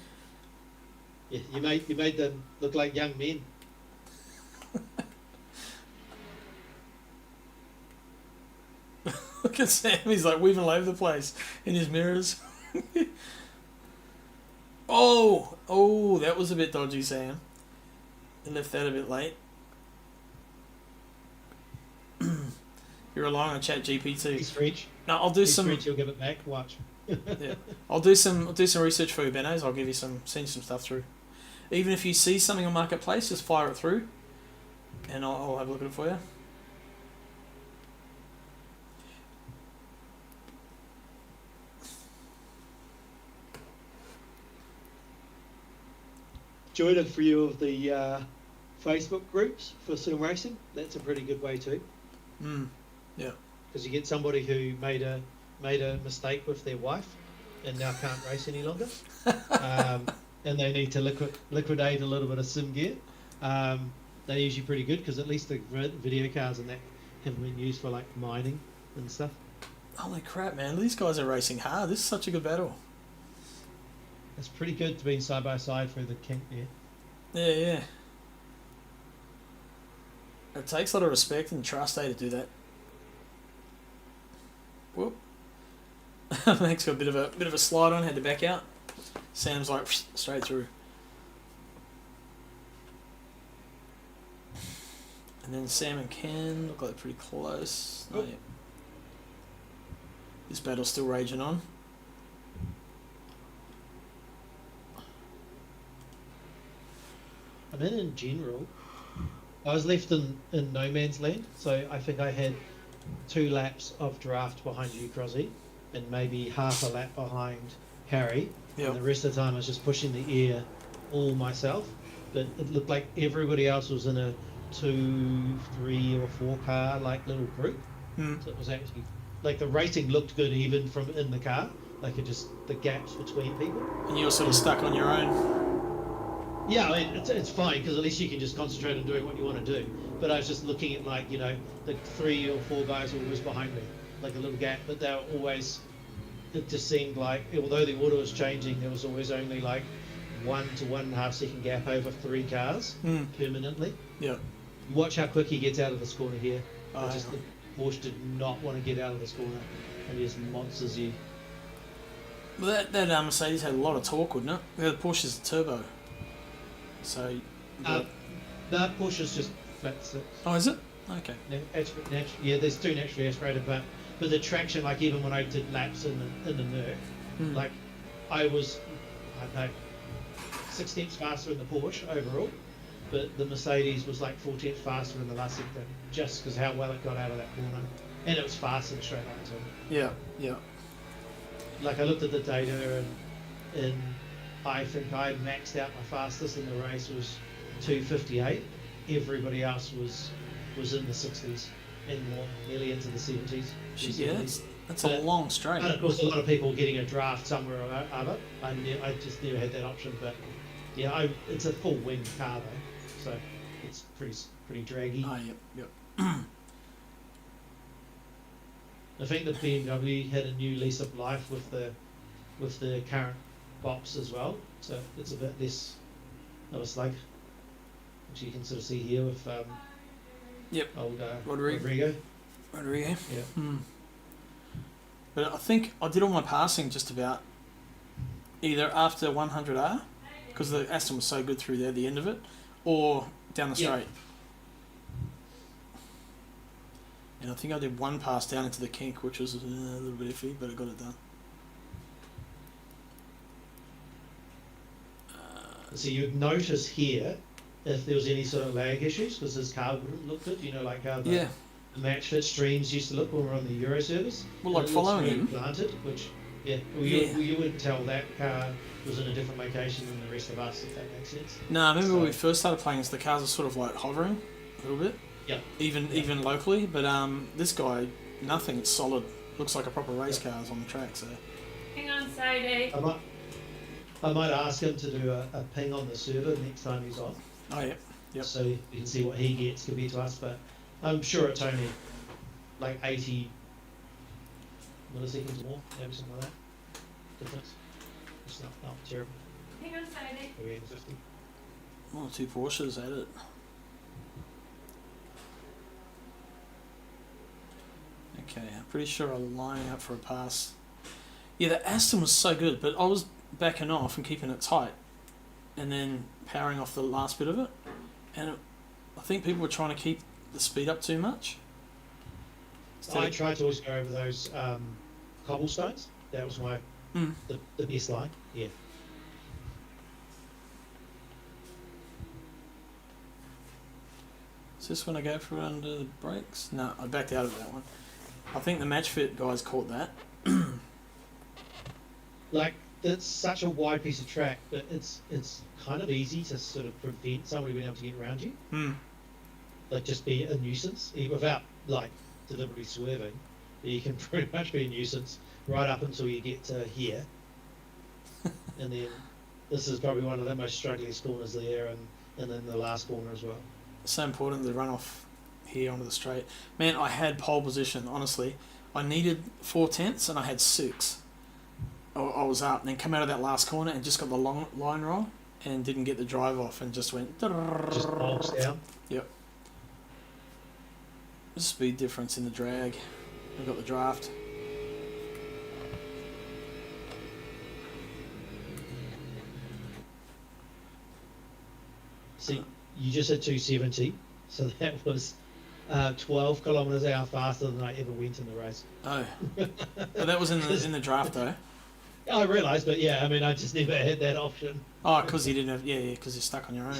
[SPEAKER 2] Yeah, you made them look like young men.
[SPEAKER 1] Look at Sam. He's like weaving all over the place in his mirrors. Oh, that was a bit dodgy, Sam. You left that a bit late. You're relying on ChatGPT.
[SPEAKER 2] He's French.
[SPEAKER 1] No, I'll do some.
[SPEAKER 2] French, you'll give it back. Watch.
[SPEAKER 1] Yeah, I'll do some research for you, Bennos. I'll give you send you some stuff through. Even if you see something on Marketplace, just fire it through, and I'll have a look at it for you.
[SPEAKER 2] Join a few of the Facebook groups for sim racing. That's a pretty good way too.
[SPEAKER 1] Yeah.
[SPEAKER 2] Because you get somebody who made a mistake with their wife and now can't race any longer, and they need to liquidate a little bit of sim gear. They're usually pretty good because at least the video cards and that have been used for like mining and stuff.
[SPEAKER 1] Holy crap, man! These guys are racing hard. This is such a good battle.
[SPEAKER 2] It's pretty good to be side by side through the Kink there.
[SPEAKER 1] Yeah. It takes a lot of respect and trust, to do that. Whoop. Max got a bit of a slide on, had to back out. Sam's like straight through. And then Sam and Ken look like they're pretty close.
[SPEAKER 2] Oh.
[SPEAKER 1] Yeah. This battle's still raging on.
[SPEAKER 2] I mean, in general, I was left in no man's land, so I think I had 2 laps of draft behind you, Crossy, and maybe half a lap behind Harry.
[SPEAKER 1] Yep.
[SPEAKER 2] And the rest of the time I was just pushing the air all myself. But it looked like everybody else was in a 2, 3 or 4 car like little group.
[SPEAKER 1] Mm.
[SPEAKER 2] So it was actually like the racing looked good even from in the car. Like it just the gaps between people.
[SPEAKER 1] And you're sort of stuck on your own.
[SPEAKER 2] Yeah, I mean, it's fine because at least you can just concentrate on doing what you want to do. But I was just looking at like, you know, the 3 or 4 guys were always behind me, like a little gap. But they were always, it just seemed like, although the order was changing, there was always only like 1 to 1.5 second gap over 3 cars permanently.
[SPEAKER 1] Yeah.
[SPEAKER 2] Watch how quick he gets out of this corner here.
[SPEAKER 1] Oh,
[SPEAKER 2] Just
[SPEAKER 1] yeah.
[SPEAKER 2] the Porsche did not want to get out of this corner, and he just monsters you.
[SPEAKER 1] Well, that Mercedes had a lot of torque, wouldn't it? The Porsche's a turbo. So.
[SPEAKER 2] That Porsche's just flat six.
[SPEAKER 1] Oh, is it? Okay.
[SPEAKER 2] Yeah, there's 2 naturally aspirated, but the traction, like even when I did laps in the Nerf, like I was, I don't know, 6 tenths faster in the Porsche overall, but the Mercedes was like 4 tenths faster in the last sector, just because how well it got out of that corner, and it was fast and straight onto it.
[SPEAKER 1] Yeah, yeah.
[SPEAKER 2] Like I looked at the data, and I think I maxed out my fastest in the race was 2:58. Everybody else was in the 60s and more, nearly into the 70s.
[SPEAKER 1] Yeah, that's a long straight.
[SPEAKER 2] And of course, a lot of people getting a draft somewhere or other. I just never had that option, but yeah, it's a full wing car though, so it's pretty draggy.
[SPEAKER 1] Oh, yep.
[SPEAKER 2] I think the BMW had a new lease of life with the current box as well, so it's a bit less of a slug, which you can sort of see here with old Rodrigo.
[SPEAKER 1] Rodrigo.
[SPEAKER 2] Yeah.
[SPEAKER 1] But I think I did all my passing just about either after 100R, because the Aston was so good through there, the end of it, or down the straight. And I think I did 1 pass down into the Kink, which was a little bit iffy, but I got it done.
[SPEAKER 2] So you'd notice here if there was any sort of lag issues, because his car wouldn't look good, you know, like how the match fit streams used to look when we were on the Euro service.
[SPEAKER 1] Well, like following him.
[SPEAKER 2] Planted, which, you wouldn't tell that car was in a different location than the rest of us, if that makes sense.
[SPEAKER 1] No, I remember when we first started playing, the cars were sort of like hovering a little bit.
[SPEAKER 2] Yeah.
[SPEAKER 1] Even locally, but this guy, nothing. It's solid. Looks like a proper race car's on the track. So.
[SPEAKER 4] Hang on, Sadie.
[SPEAKER 2] I might ask him to do a ping on the server next time he's on.
[SPEAKER 1] Oh yeah. Yep.
[SPEAKER 2] So you can see what he gets compared to us, but I'm sure it's only like 80 milliseconds more, maybe something like that. Difference. It's not terrible.
[SPEAKER 4] Hang on, Sadie.
[SPEAKER 2] Maybe 50.
[SPEAKER 1] Well, 2 Porsches at it. Okay, I'm pretty sure I'm lining up for a pass. Yeah, the Aston was so good, but I was backing off and keeping it tight, and then powering off the last bit of it. And I think people were trying to keep the speed up too much.
[SPEAKER 2] I tried to always go over those cobblestones. That was my the best line. Yeah.
[SPEAKER 1] Is this when I go for it under the brakes? No, I backed out of that one. I think the match fit guys caught that.
[SPEAKER 2] Like, it's such a wide piece of track, but it's kind of easy to sort of prevent somebody being able to get around you. Like, just be a nuisance without like deliberately swerving. You can pretty much be a nuisance right up until you get to here, and then this is probably one of the most struggliest corners there, and then the last corner as well.
[SPEAKER 1] So important to run off here onto the straight. Man, I had pole position, honestly. I needed 4 tenths and I had 6. I was up and then come out of that last corner and just got the long line roll and didn't get the drive off and just went...
[SPEAKER 2] Just bolts down?
[SPEAKER 1] Yep. The speed difference in the drag. I got the draft.
[SPEAKER 2] So you just hit 270, so that was 12 kilometres an hour faster than I ever went in the race.
[SPEAKER 1] Oh, but that was in the draft though.
[SPEAKER 2] I realised, but yeah, I mean, I just never had that option.
[SPEAKER 1] Oh, because you didn't have because you're stuck on your own.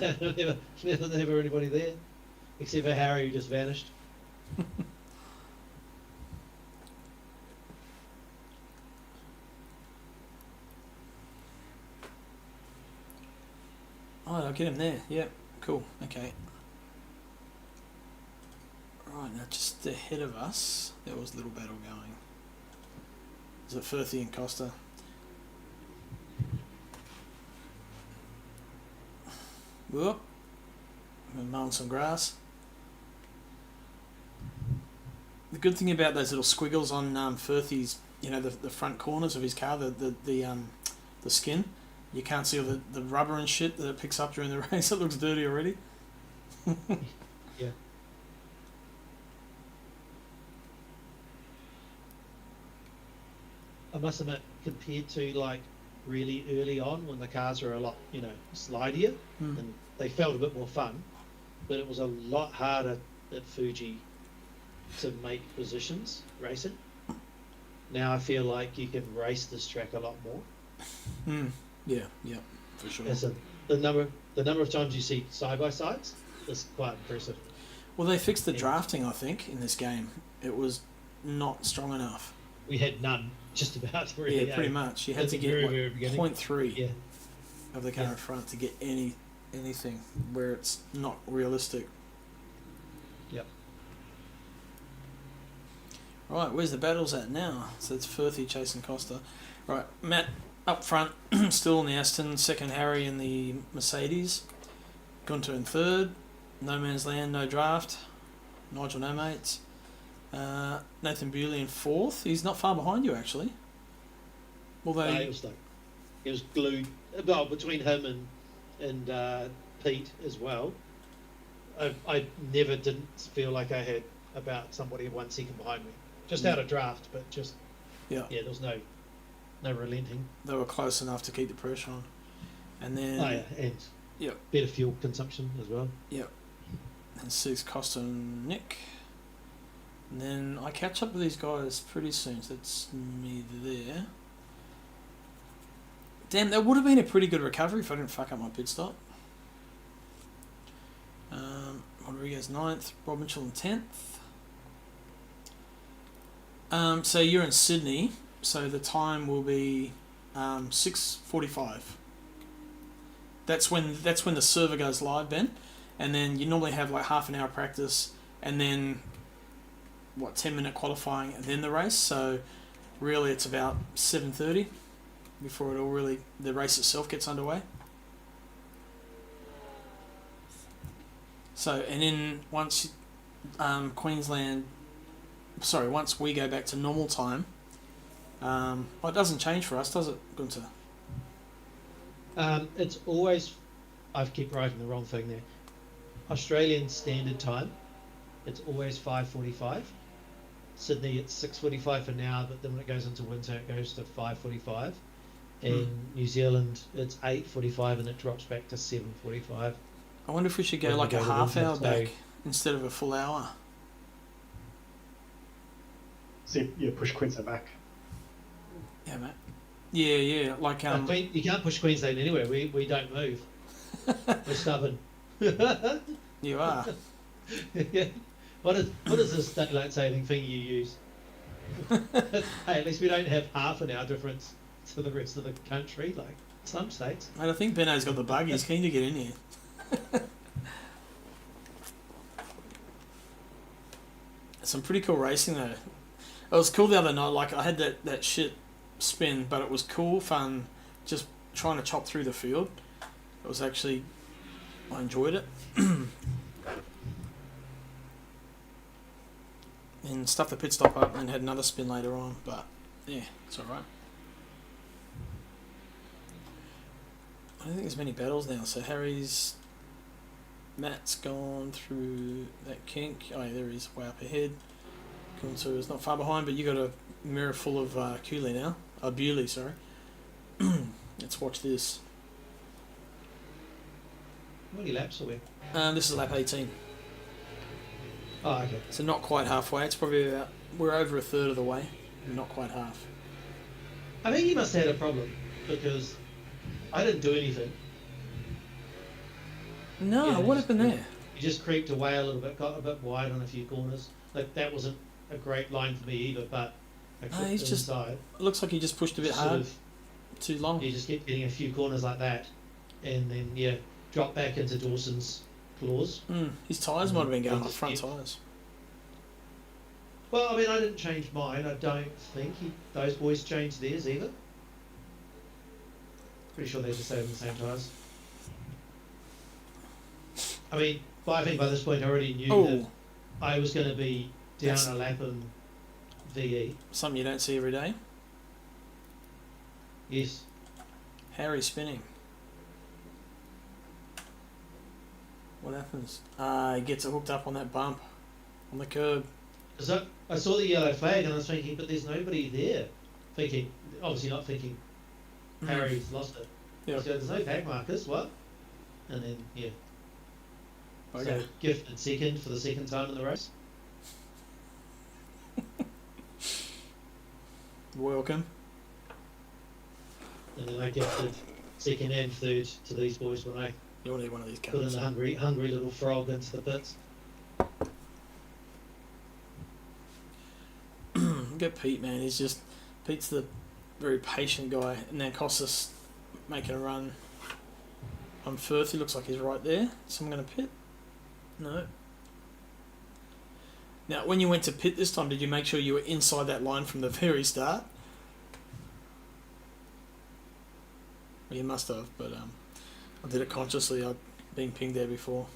[SPEAKER 2] never anybody there, except for Harry, who just vanished.
[SPEAKER 1] Oh, I'll get him there. Yep, cool. Okay. Right, now just ahead of us, there was a little battle going. Is it Firthy and Costa? Whoop. We're mowing some grass. The good thing about those little squiggles on Firthy's, the front corners of his car, the skin, you can't see all the rubber and shit that it picks up during the race. It looks dirty already.
[SPEAKER 2] Yeah. I must admit, compared to like really early on when the cars were a lot, slidier, and they felt a bit more fun, but it was a lot harder at Fuji to make positions racing. Now I feel like you can race this track a lot more.
[SPEAKER 1] Yeah, for sure.
[SPEAKER 2] So the number of times you see side by sides is quite impressive.
[SPEAKER 1] Well, they fixed the drafting, I think, in this game. It was not strong enough.
[SPEAKER 2] We had none, just about. Really,
[SPEAKER 1] yeah, pretty much. You had
[SPEAKER 2] At
[SPEAKER 1] to
[SPEAKER 2] the
[SPEAKER 1] get
[SPEAKER 2] very beginning.
[SPEAKER 1] 0.3 of the car in front to get anything where it's not realistic.
[SPEAKER 2] Yep.
[SPEAKER 1] Right, where's the battles at now? So it's Firthy chasing Costa. Right, Matt up front, still in the Aston. Second, Harry in the Mercedes. Gunter in third. No Man's Land, no draft. Nigel, no mates. Nathan Bewley in fourth. He's not far behind you, actually. Although
[SPEAKER 2] he was glued. Well, between him and Pete as well. I never didn't feel like I had about somebody 1 second behind me. Just out of draft, but just there was no relenting.
[SPEAKER 1] They were close enough to keep the pressure on. And then
[SPEAKER 2] and better fuel consumption as well.
[SPEAKER 1] Yep. And six, Costa and Nick. And then I catch up with these guys pretty soon, so that's me there. Damn, that would have been a pretty good recovery if I didn't fuck up my pit stop. Rodriguez 9th, Rob Mitchell in 10th. So you're in Sydney, so the time will be 6:45. That's when the server goes live, Ben, and then you normally have like half an hour practice, and then 10-minute qualifying, and then the race. So really, it's about 7:30 before the race itself gets underway. So, and then once once we go back to normal time, it doesn't change for us, does it, Gunter?
[SPEAKER 2] It's always, I've kept writing the wrong thing there. Australian Standard Time, it's always 5:45. Sydney, it's 6:45 for now, but then when it goes into winter, it goes to 5:45. And New Zealand, it's 8:45, and it drops back to 7:45.
[SPEAKER 1] I wonder if we should go like a half hour back instead of a full hour.
[SPEAKER 3] See, push Queensland back.
[SPEAKER 1] Yeah, mate. Yeah, like
[SPEAKER 2] you can't push Queensland anywhere. We don't move. We're stubborn.
[SPEAKER 1] You are.
[SPEAKER 2] Yeah. What is this daylight saving thing you use? Hey, at least we don't have half an hour difference to the rest of the country, like some states.
[SPEAKER 1] Mate, I think Benno's got the bug. He's keen to get in here. Some pretty cool racing though. It was cool the other night. Like I had that shit spin, but it was cool, fun, just trying to chop through the field. It was actually, I enjoyed it. And stuffed the pit stop up and had another spin later on, but yeah, it's alright. I don't think there's many battles now, so Matt's gone through that kink. Oh, yeah, there he is, way up ahead. Kunsu is not far behind, but you got a mirror full of Cooley now. Bewley, sorry. Let's watch this.
[SPEAKER 2] How many laps are we?
[SPEAKER 1] This is lap 18.
[SPEAKER 2] Oh, okay.
[SPEAKER 1] So not quite halfway. It's probably about, we're over a third of the way. Not quite half.
[SPEAKER 2] I think he must have had a problem because I didn't do anything.
[SPEAKER 1] No,
[SPEAKER 2] Yeah,
[SPEAKER 1] what
[SPEAKER 2] just-
[SPEAKER 1] happened there?
[SPEAKER 2] He just creeped away a little bit, got a bit wide on a few corners. Like that wasn't a great line for me either, but I
[SPEAKER 1] No,
[SPEAKER 2] clipped
[SPEAKER 1] he's just
[SPEAKER 2] inside.
[SPEAKER 1] It looks like he just pushed a bit
[SPEAKER 2] Sort
[SPEAKER 1] hard,
[SPEAKER 2] of-
[SPEAKER 1] too long.
[SPEAKER 2] You just kept getting a few corners like that, and then drop back into Dawson's claws.
[SPEAKER 1] His tyres might have been going
[SPEAKER 2] He
[SPEAKER 1] off,
[SPEAKER 2] just
[SPEAKER 1] front
[SPEAKER 2] kept-
[SPEAKER 1] tyres.
[SPEAKER 2] Well, I mean, I didn't change mine. I don't think those boys changed theirs either. Pretty sure they just stayed on the same tyres. I mean, but I think by this point I already knew that
[SPEAKER 1] Oh,
[SPEAKER 2] I was going to be down
[SPEAKER 1] That's-
[SPEAKER 2] a lap in VE.
[SPEAKER 1] something you don't see every day.
[SPEAKER 2] Yes.
[SPEAKER 1] Harry spinning. What happens? He gets it hooked up on that bump, on the curb.
[SPEAKER 2] Because I saw the yellow flag and I was thinking, but there's nobody there. Thinking, obviously not thinking Harry's lost it.
[SPEAKER 1] Yeah.
[SPEAKER 2] So there's no tag markers, what? And then,
[SPEAKER 1] Okay.
[SPEAKER 2] So gifted second for the second time in the race.
[SPEAKER 1] Welcome.
[SPEAKER 2] And then I gifted second and third to these boys when I
[SPEAKER 1] You'll need one of these
[SPEAKER 2] put in
[SPEAKER 1] colours.
[SPEAKER 2] the hungry little frog into the pits.
[SPEAKER 1] Get Pete, man. Pete's the very patient guy, and then costs us making a run on Firth. He looks like he's right there, so I'm going to pit. No. Now, when you went to pit this time, did you make sure you were inside that line from the very start? Well, you must have, but I did it consciously. I'd been pinged there before.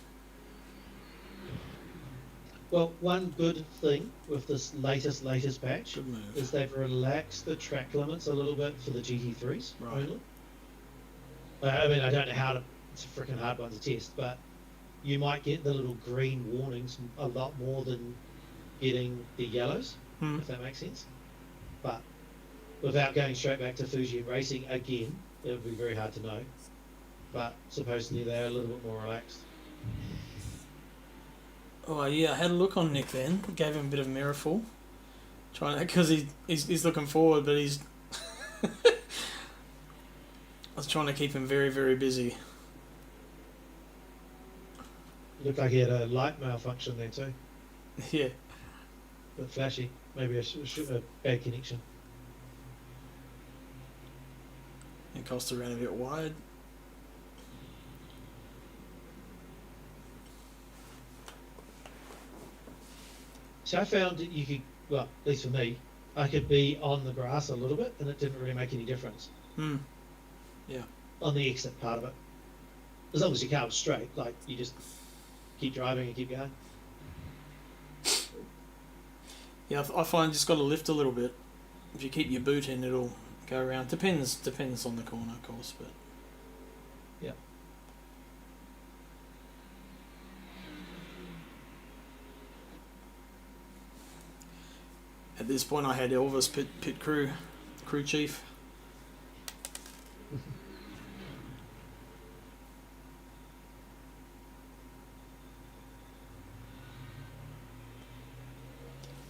[SPEAKER 2] Well, one good thing with this latest patch
[SPEAKER 1] Good move.
[SPEAKER 2] is they've relaxed the track limits a little bit for the GT3s
[SPEAKER 1] Right.
[SPEAKER 2] only. I mean, I don't know how to. It's a freaking hard one to test, but you might get the little green warnings a lot more than getting the yellows, if that makes sense. But without going straight back to Fuji and racing again, it would be very hard to know. But supposedly they're a little bit more relaxed.
[SPEAKER 1] Oh yeah, I had a look on Nick then. Gave him a bit of a mirror full, trying because he's looking forward, but he's. I was trying to keep him very, very busy.
[SPEAKER 2] Looked like he had a light malfunction there too,
[SPEAKER 1] Yeah.
[SPEAKER 2] but flashy. Maybe a bad connection.
[SPEAKER 1] And Costa ran a bit wide.
[SPEAKER 2] So I found that you could, well, at least for me, I could be on the grass a little bit, and it didn't really make any difference
[SPEAKER 1] Yeah.
[SPEAKER 2] on the exit part of it. As long as your car was straight, like you just keep driving and keep going.
[SPEAKER 1] Yeah, I find just got to lift a little bit. If you keep your boot in, it'll go around. Depends on the corner, of course, but.
[SPEAKER 2] Yeah.
[SPEAKER 1] At this point, I had Elvis pit crew chief.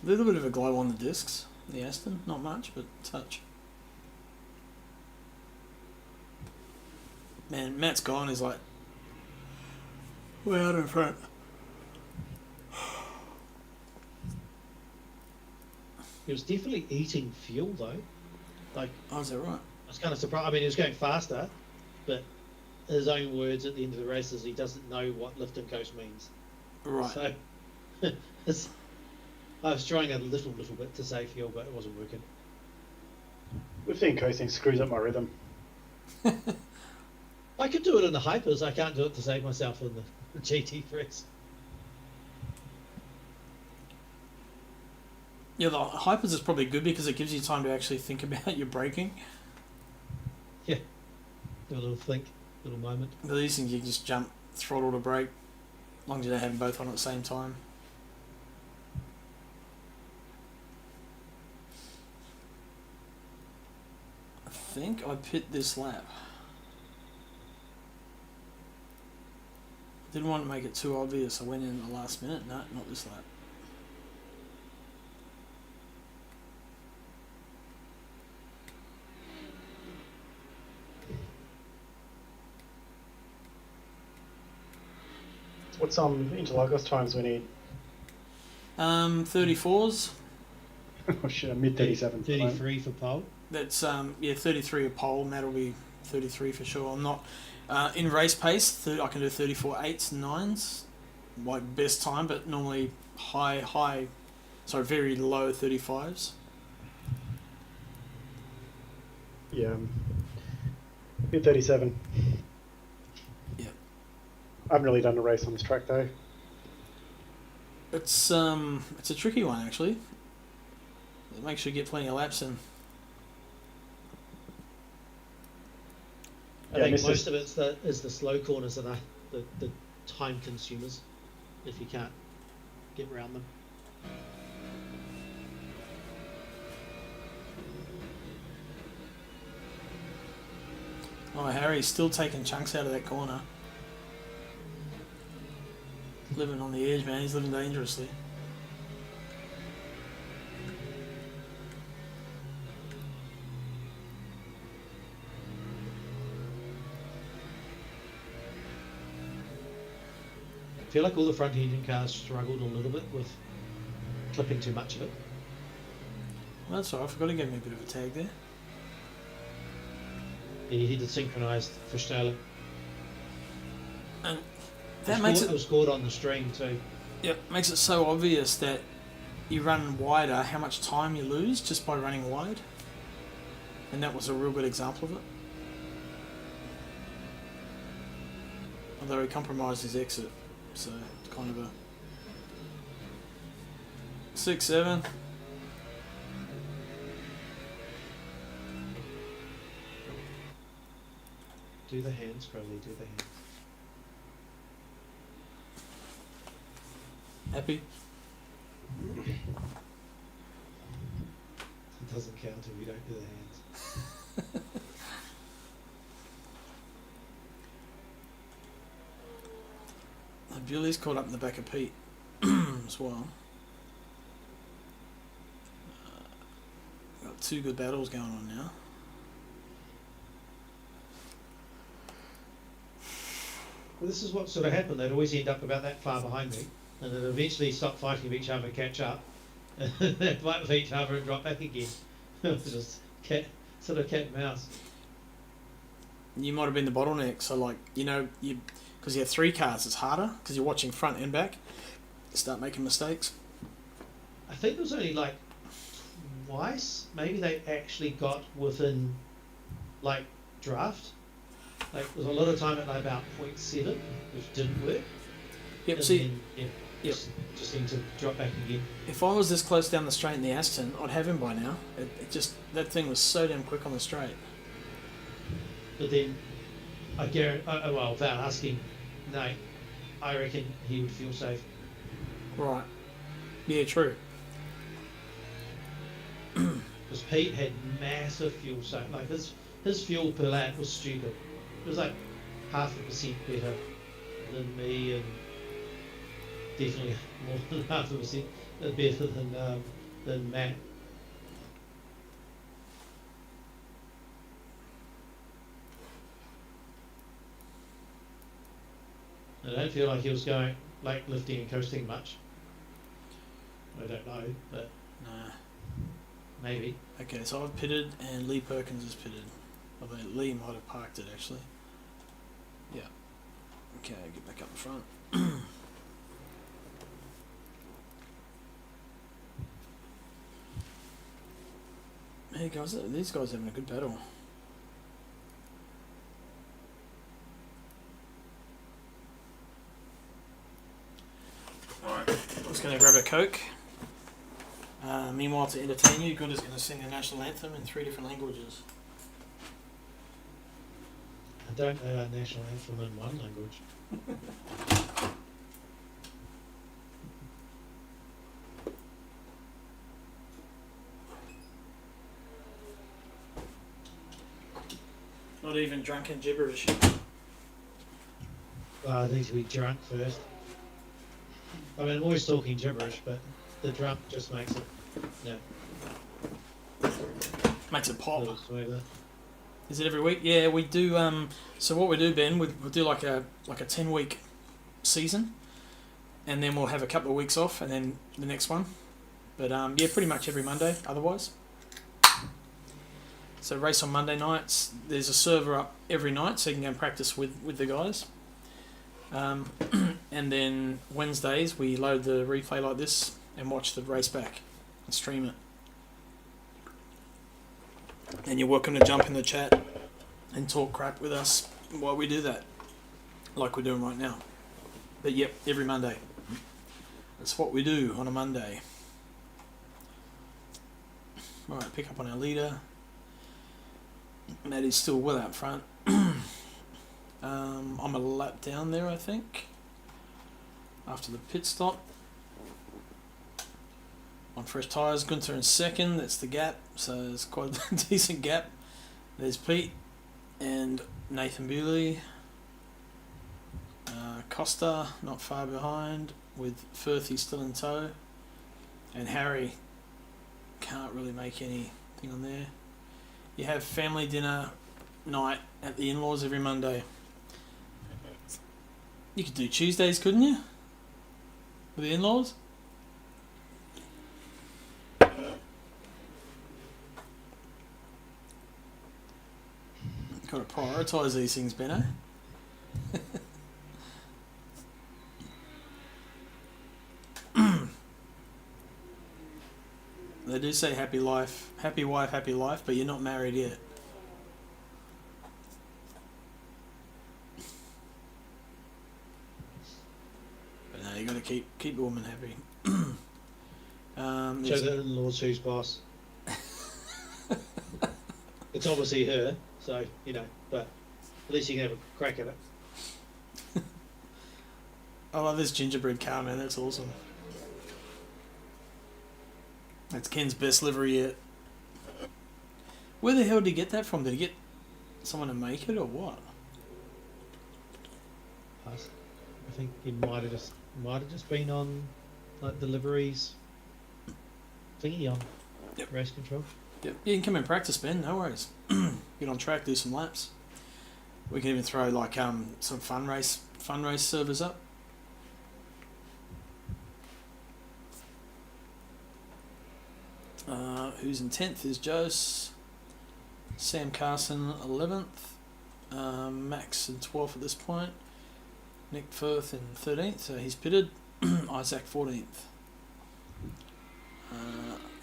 [SPEAKER 1] A little bit of a glow on the discs, the Aston, not much, but touch. Man, Matt's gone. He's like way out in front.
[SPEAKER 2] He was definitely eating fuel though. Like
[SPEAKER 1] Oh, is that right?
[SPEAKER 2] I was kind of surprised. I mean, he was going faster, but his own words at the end of the race is he doesn't know what lift and coast means.
[SPEAKER 1] Right.
[SPEAKER 2] So I was trying a little bit to save fuel, but it wasn't working.
[SPEAKER 3] Lifting and coasting screws up my rhythm.
[SPEAKER 2] I could do it in the hypers. I can't do it to save myself in the GT3s.
[SPEAKER 1] Yeah, the hypers is probably good because it gives you time to actually think about your braking.
[SPEAKER 2] Do a little think, little moment.
[SPEAKER 1] But these things you can just jump, throttle to brake, as long as you don't have them both on at the same time. I think I pit this lap. Didn't want to make it too obvious. I went in at the last minute. No, not this lap.
[SPEAKER 3] What's Interlagos times we need?
[SPEAKER 1] 34s.
[SPEAKER 3] Oh shit, mid 37.
[SPEAKER 2] 33 for pole.
[SPEAKER 1] That's 33 a pole. Matt will be 33 for sure. I'm not in race pace. I can do 34 8s and 9s, like best time, but normally very low 35s.
[SPEAKER 3] Yeah, mid 37.
[SPEAKER 1] Yeah.
[SPEAKER 3] I haven't really done a race on this track though.
[SPEAKER 1] It's a tricky one actually. Make sure you get plenty of laps in.
[SPEAKER 2] I think most of it is the slow corners that are the time consumers, if you can't get around them.
[SPEAKER 1] Oh, Harry's still taking chunks out of that corner. Living on the edge, man. He's living dangerously.
[SPEAKER 2] I feel like all the front engine cars struggled a little bit with clipping too much of it.
[SPEAKER 1] Well, that's alright. I forgot to give me a bit of a tag there.
[SPEAKER 2] He did synchronised for Sterling.
[SPEAKER 1] And that makes
[SPEAKER 2] it was scored on the stream too.
[SPEAKER 1] Yep, makes it so obvious that you run wider, how much time you lose just by running wide. And that was a real good example of it. Although he compromised his exit, so it's kind of a 6-7.
[SPEAKER 2] Do the hands, Crowley, do the hands.
[SPEAKER 1] Happy?
[SPEAKER 2] It doesn't count if you don't do the hands.
[SPEAKER 1] Julie's caught up in the back of Pete as well. Got two good battles going on now.
[SPEAKER 2] Well, this is what sort of happened. They'd always end up about that far behind me, and then eventually stop fighting with each other, catch up, and they'd fight with each other and drop back again. It was just cat and mouse.
[SPEAKER 1] You might have been the bottleneck, so like, because you have three cars, it's harder, because you're watching front and back. You start making mistakes.
[SPEAKER 2] I think it was only like twice, maybe they actually got within, like, draft. Like, there was a lot of time at like about 0.7, which didn't work.
[SPEAKER 1] Yep,
[SPEAKER 2] And
[SPEAKER 1] see,
[SPEAKER 2] then,
[SPEAKER 1] yep.
[SPEAKER 2] Just seemed to drop back again.
[SPEAKER 1] If I was this close down the straight in the Aston, I'd have him by now. That thing was so damn quick on the straight.
[SPEAKER 2] But then, I guarantee, well, without asking Nate, I reckon he would feel safe.
[SPEAKER 1] Right. Yeah, true.
[SPEAKER 2] Because Pete had massive fuel save. Like, his fuel per lap was stupid. It was like 0.5% better than me, and definitely more than 0.5% better than Matt. I don't feel like he was going like lifting and coasting much. I don't know, but
[SPEAKER 1] Nah.
[SPEAKER 2] maybe.
[SPEAKER 1] Okay, so I've pitted and Lee Perkins has pitted. Although Lee might have parked it actually. Yeah. Okay, get back up in front. Hey guys, these guys are having a good battle. Alright, just going to grab a Coke. Meanwhile, to entertain you, Gunter's going to sing the national anthem in 3 different languages.
[SPEAKER 2] I don't know our national anthem in one language.
[SPEAKER 1] Not even drunken gibberish.
[SPEAKER 2] Oh, I need to be drunk first. I mean, I'm always talking gibberish, but the drunk just makes it,
[SPEAKER 1] Makes it
[SPEAKER 2] a
[SPEAKER 1] pop.
[SPEAKER 2] little smoother.
[SPEAKER 1] Is it every week? Yeah, we do. So what we do, Ben, we'll do like a 10-week season, and then we'll have a couple of weeks off, and then the next one. But yeah, pretty much every Monday. Otherwise, so race on Monday nights. There's a server up every night, so you can go and practice with the guys. And then Wednesdays we load the replay like this and watch the race back and stream it. And you're welcome to jump in the chat and talk crap with us while we do that, like we're doing right now. But yep, every Monday. That's what we do on a Monday. Alright, pick up on our leader. Maddie's still well out front. I'm a lap down there, I think, after the pit stop. On fresh tyres, Gunther in second, that's the gap, so it's quite a decent gap. There's Pete and Nathan Bewley. Costa not far behind, with Firthy still in tow. And Harry can't really make anything on there. You have family dinner night at the in-laws every Monday. You could do Tuesdays, couldn't you? With the in-laws? Got to prioritise these things, Benno. They do say happy life, happy wife, happy life, but you're not married yet. But no, you got to keep the woman happy.
[SPEAKER 2] So the in-laws who's boss. It's obviously her, so but at least you can have a crack at it.
[SPEAKER 1] I love this gingerbread car, man. That's awesome. That's Ken's best livery yet. Where the hell did he get that from? Did he get someone to make it or what?
[SPEAKER 2] I think he might have just been on like deliveries thingy on race control.
[SPEAKER 1] Yep. You can come and practice, Ben. No worries. Get on track, do some laps. We can even throw like some fun race servers up. Who's in 10th is Jose. Sam Carson 11th. Max in 12th at this point. Nick Firth in 13th, so he's pitted. Isaac 14th.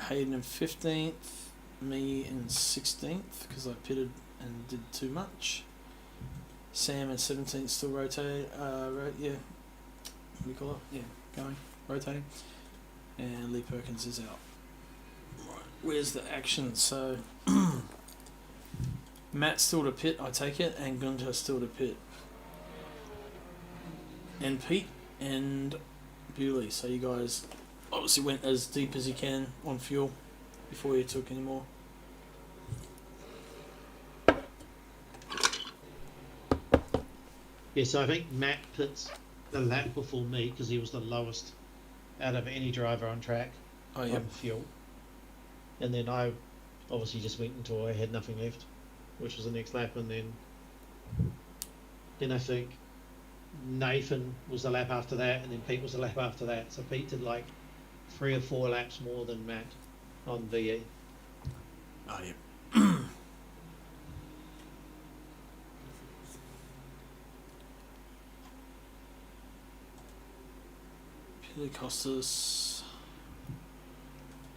[SPEAKER 1] Hayden in 15th. Me in 16th because I pitted and did too much. Sam in 17th still rotate. What do you call it? Yeah, going, rotating. And Lee Perkins is out. Right, where's the action? So Matt's still to pit, I take it, and Gunther still to pit. And Pete and Bewley. So you guys obviously went as deep as you can on fuel before you took any more.
[SPEAKER 2] Yeah, so I think Matt pits the lap before me because he was the lowest out of any driver on track on fuel. And then I obviously just went until I had nothing left, which was the next lap, and then I think Nathan was the lap after that, and then Pete was the lap after that. So Pete did like 3 or 4 laps more than Matt on VE.
[SPEAKER 1] Oh, yeah. Billy Costas.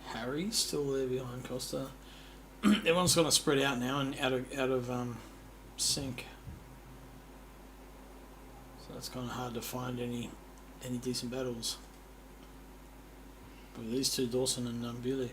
[SPEAKER 1] Harry still there behind Costa. Everyone's going to spread out now and out of sync. So it's kind of hard to find any decent battles. But these two, Dawson and Bewley.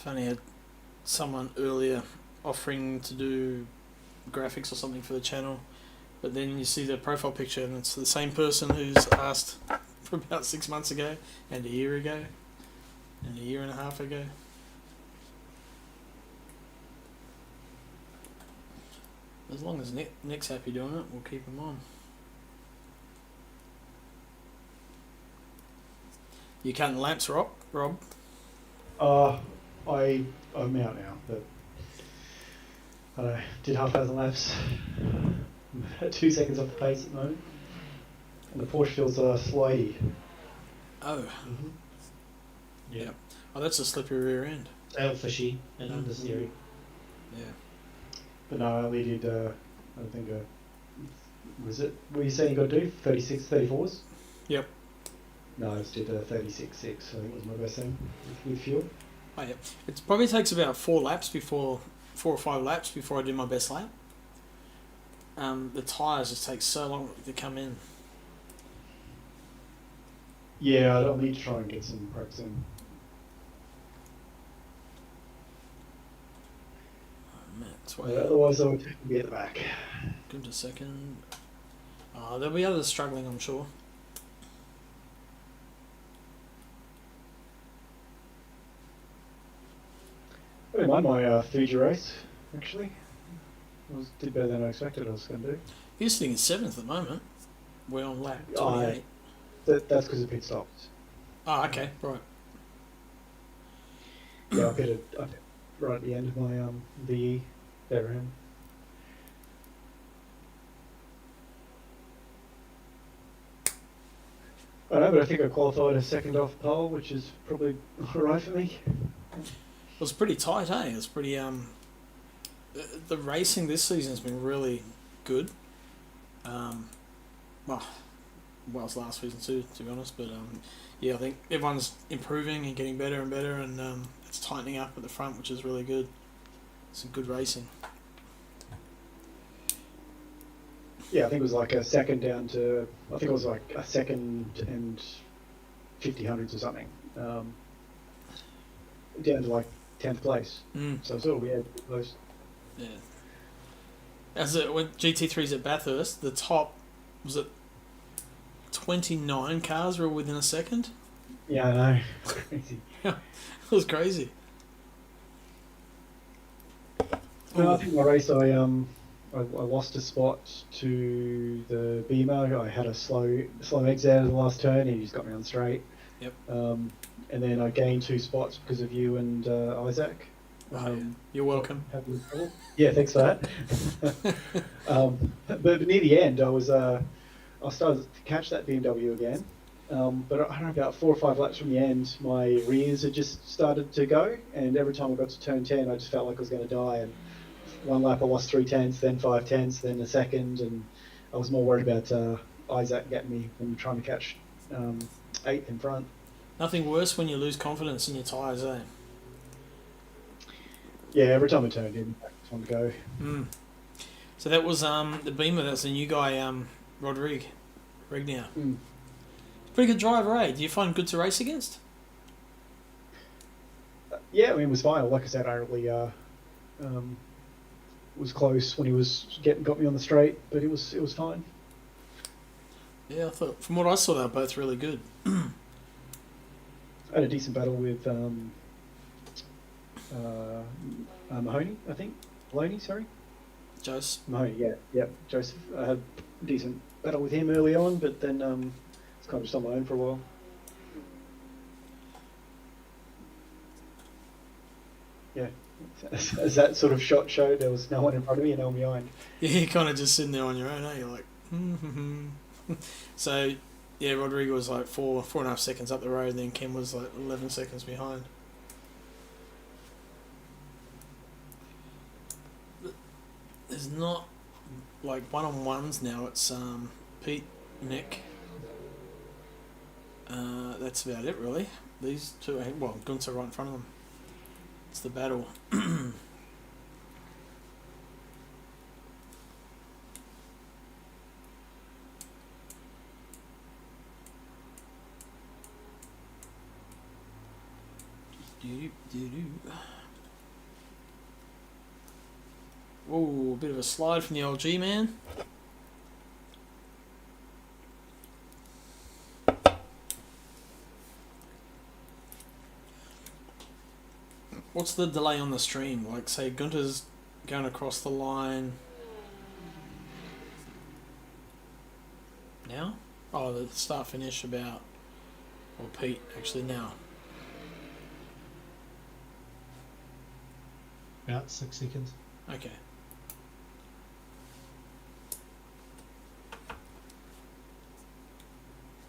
[SPEAKER 1] funny, I had someone earlier offering to do graphics or something for the channel, but then you see the profile picture and it's the same person who's asked for about 6 months ago, and a year ago, and a year and a half ago. As long as Nick's happy doing it, we'll keep him on. You cutting laps, Rob?
[SPEAKER 3] I'm out now, but I don't know, did half a dozen laps. I'm at 2 seconds off the pace at the moment. And the Porsche feels slidey.
[SPEAKER 1] Oh.
[SPEAKER 3] Mm-hmm.
[SPEAKER 1] Yeah. Oh, that's a slippery rear end.
[SPEAKER 2] Tail fishy and understeering.
[SPEAKER 1] Yeah.
[SPEAKER 3] But no, I only did, I think, was it, were you saying you got to do 36, 34s?
[SPEAKER 1] Yep.
[SPEAKER 3] No, I just did 36.6, I think was my best thing with fuel.
[SPEAKER 1] Oh, yeah. It probably takes about 4 or 5 laps before I do my best lap. The tyres just take so long to come in.
[SPEAKER 3] Yeah, I'll need to try and get some practice in.
[SPEAKER 1] Oh, man, that's why
[SPEAKER 3] Otherwise, I would be at the back.
[SPEAKER 1] give it a second. There'll be others struggling, I'm sure.
[SPEAKER 3] I didn't mind my Fuji race, actually. Did better than I expected I was going to do.
[SPEAKER 1] You're sitting in 7th at the moment. We're on lap
[SPEAKER 3] Oh,
[SPEAKER 1] 28.
[SPEAKER 3] That's because of pit stops.
[SPEAKER 1] Oh, okay, right.
[SPEAKER 3] Yeah, I pitted right at the end of my VE there in. I know, but I think I qualified a second off pole, which is probably alright for me.
[SPEAKER 1] It was pretty tight, eh? It was pretty the racing this season has been really good. Well, it's last season too, to be honest. But yeah, I think everyone's improving and getting better and better, and it's tightening up at the front, which is really good. Some good racing.
[SPEAKER 3] Yeah, I think it was like a second down to, I think it was like a second and 50 hundredths or something. Down to like 10th place. So it's all we had close.
[SPEAKER 1] Yeah. As it went GT3s at Bathurst, the top was it 29 cars were within a second.
[SPEAKER 3] Yeah, I know. Crazy.
[SPEAKER 1] It was crazy.
[SPEAKER 3] No, I think my race, I lost a spot to the Beamer. I had a slow exit out of the last turn, and he just got me on straight.
[SPEAKER 1] Yep.
[SPEAKER 3] And then I gained 2 spots because of you and Isaac.
[SPEAKER 1] Yeah. You're welcome.
[SPEAKER 3] Yeah, thanks for that. But near the end, I started to catch that BMW again. But I don't know, about 4 or 5 laps from the end, my rears had just started to go, and every time I got to turn 10, I just felt like I was going to die. And one lap I lost 3 tenths, then 5 tenths, then a second, and I was more worried about Isaac getting me than trying to catch 8th in front.
[SPEAKER 1] Nothing worse when you lose confidence in your tyres, eh?
[SPEAKER 3] Yeah, every time I turned in, I just wanted to go.
[SPEAKER 1] So that was the Beamer. That's the new guy, Rd3. Regnier. Pretty good driver, eh? Do you find him good to race against?
[SPEAKER 3] Yeah, I mean, it was fine. Like I said, I really was close when he was got me on the straight, but it was fine.
[SPEAKER 1] Yeah, I thought from what I saw, they were both really good.
[SPEAKER 3] I had a decent battle with Mahoney, I think. Maloney, sorry.
[SPEAKER 1] Jose.
[SPEAKER 3] Mahoney, yeah. Joseph. I had a decent battle with him early on, but then it's kind of just on my own for a while. Yeah. As that sort of shot showed, there was no one in front of me and no one behind.
[SPEAKER 1] Yeah, you're kind of just sitting there on your own, eh? You're like, So, yeah, Rodrigo was like 4.5 seconds up the road, and then Ken was like 11 seconds behind. There's not like one-on-ones now. It's Pete, Nick. That's about it, really. These two, well, Gunther right in front of them. It's the battle. Whoa, a bit of a slide from the old G man. What's the delay on the stream? Like, say, Gunter's going across the line now? Oh, the start finish about, or Pete actually now.
[SPEAKER 2] About 6 seconds.
[SPEAKER 1] Okay.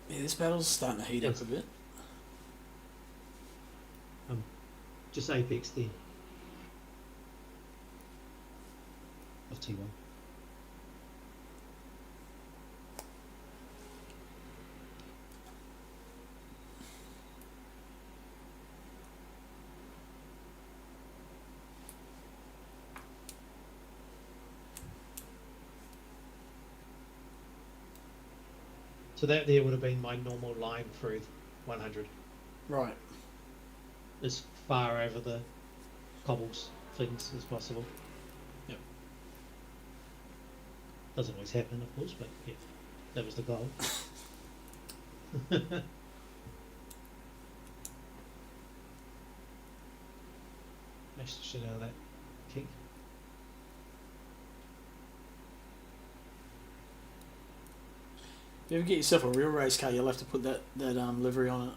[SPEAKER 1] Yeah, this battle's starting to heat up a bit.
[SPEAKER 2] Just apex there. Of T1. So that there would have been my normal line through 100.
[SPEAKER 1] Right.
[SPEAKER 2] As far over the cobbles things as possible.
[SPEAKER 1] Yep.
[SPEAKER 2] Doesn't always happen, of course, but yeah, that was the goal. Smashed the shit out of that Kink.
[SPEAKER 1] If you ever get yourself a real race car, you'll have to put that livery on it.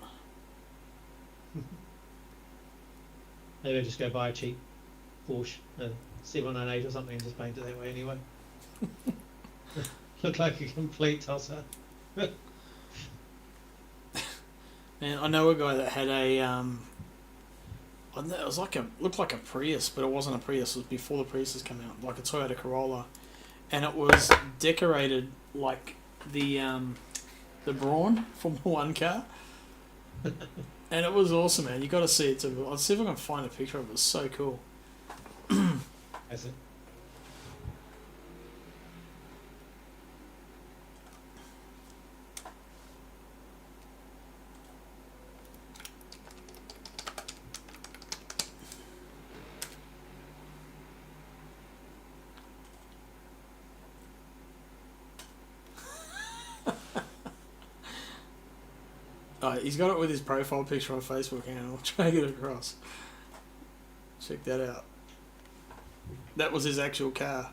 [SPEAKER 2] Maybe I just go buy a cheap Porsche, 798 or something, and just paint it that way anyway. Look like a complete tosser.
[SPEAKER 1] Man, I know a guy that had a I don't know, it was like looked like a Prius, but it wasn't a Prius. It was before the Priuses came out, like a Toyota Corolla, and it was decorated like the Brawn Formula One car. And it was awesome, man. You got to see it too. I'll see if I can find a picture of it. It was so cool.
[SPEAKER 2] That's it.
[SPEAKER 1] He's got it with his profile picture on Facebook, and I'll try to get it across. Check that out. That was his actual car.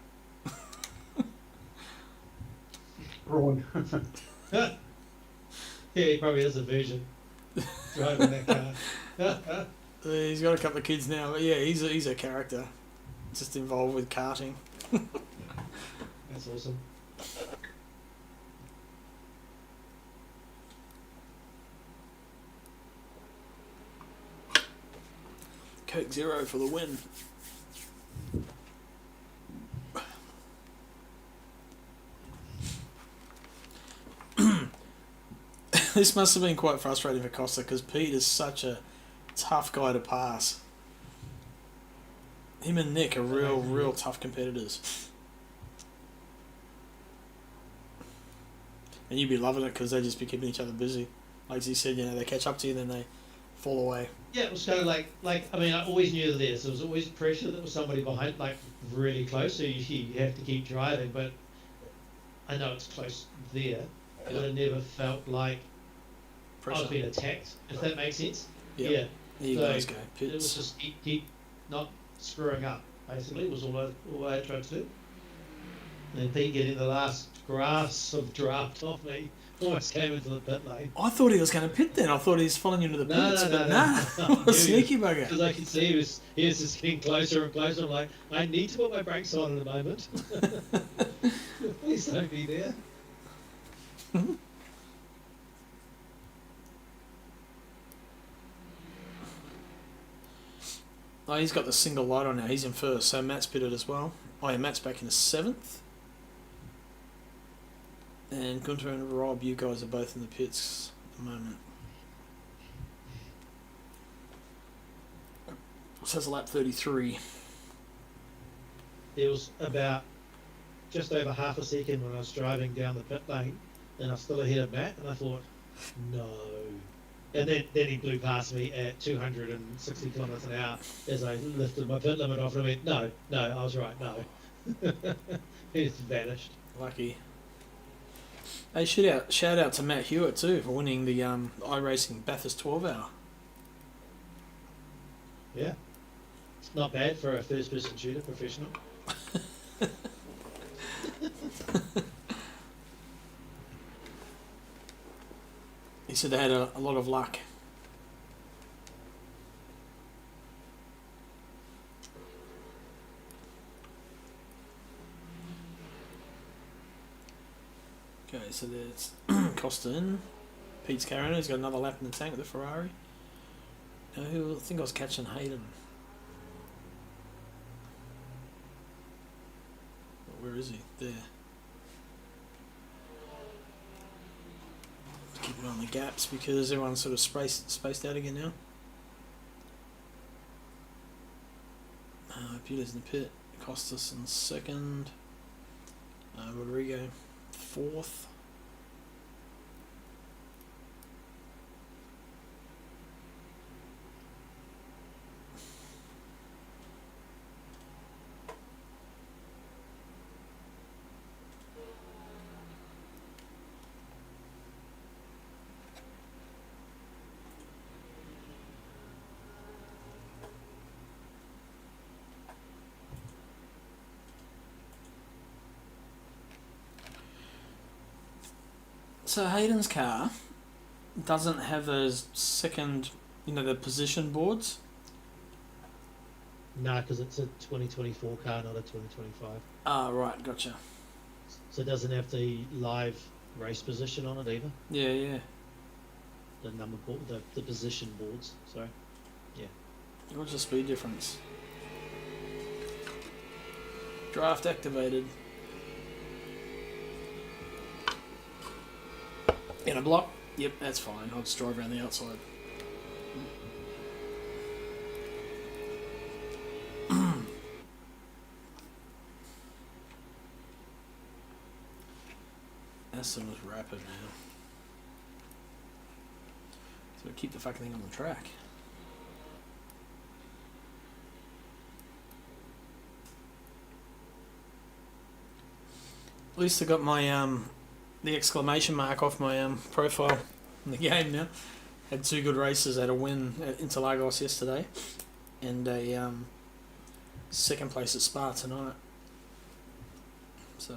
[SPEAKER 3] Brawn.
[SPEAKER 2] Yeah, he probably has a version driving that car.
[SPEAKER 1] He's got a couple of kids now, but yeah, he's a character, just involved with karting.
[SPEAKER 2] That's awesome.
[SPEAKER 1] Coke Zero for the win. This must have been quite frustrating for Costa because Pete is such a tough guy to pass. Him and Nick are real tough competitors. And you'd be loving it because they'd just be keeping each other busy. Like he said, they catch up to you and then they fall away.
[SPEAKER 2] Yeah, it was kind of like I mean, I always knew that there was always pressure that there was somebody behind, like really close, so you have to keep driving. But I know it's close there, but it never felt like I was being attacked. If that makes sense.
[SPEAKER 1] Yep.
[SPEAKER 2] Yeah.
[SPEAKER 1] There you guys go.
[SPEAKER 2] It was just keep not screwing up. Basically, was all I tried to do. And then Pete getting the last grasp of draft off me. Almost came into the pit lane.
[SPEAKER 1] I thought he was going to pit then. I thought he was following you into the pits, but nah. Sneaky bugger.
[SPEAKER 2] Because I could see he was just getting closer and closer. I'm like, I need to put my brakes on in a moment. Please don't be there.
[SPEAKER 1] Oh, he's got the single light on now. He's in first, so Matt's pitted as well. Oh yeah, Matt's back in the 7th. And Gunter and Rob, you guys are both in the pits at the moment. Says lap 33.
[SPEAKER 2] There was about just over half a second when I was driving down the pit lane, and I was still ahead of Matt, and I thought, no. And then he blew past me at 260 kilometres an hour as I lifted my pit limit off, and I went, no, I was right, no. He just vanished.
[SPEAKER 1] Lucky. Hey, shout out to Matt Hewitt too for winning the iRacing Bathurst 12 hour.
[SPEAKER 2] Yeah. It's not bad for a first-person shooter professional.
[SPEAKER 1] He said they had a lot of luck. Okay, so there's Costa in. Pete's carrying it. He's got another lap in the tank with the Ferrari. I think I was catching Hayden. Where is he? There. Keep it on the gaps because everyone's sort of spaced out again now. Peter's in the pit. Costas in second. Rodrigo fourth. So Hayden's car doesn't have those second, the position boards.
[SPEAKER 2] No, because it's a 2024 car, not a 2025.
[SPEAKER 1] Ah, right, gotcha.
[SPEAKER 2] So it doesn't have the live race position on it either.
[SPEAKER 1] Yeah.
[SPEAKER 2] The number board, the position boards. Sorry. Yeah.
[SPEAKER 1] What's the speed difference? Draft activated. In a block? Yep, that's fine. I'll just drive around the outside. Aston was rapid now. So keep the fucking thing on the track. At least I got my the exclamation mark off my profile in the game now. Had 2 good races. I had a win at Interlagos yesterday and a second place at Spa tonight. So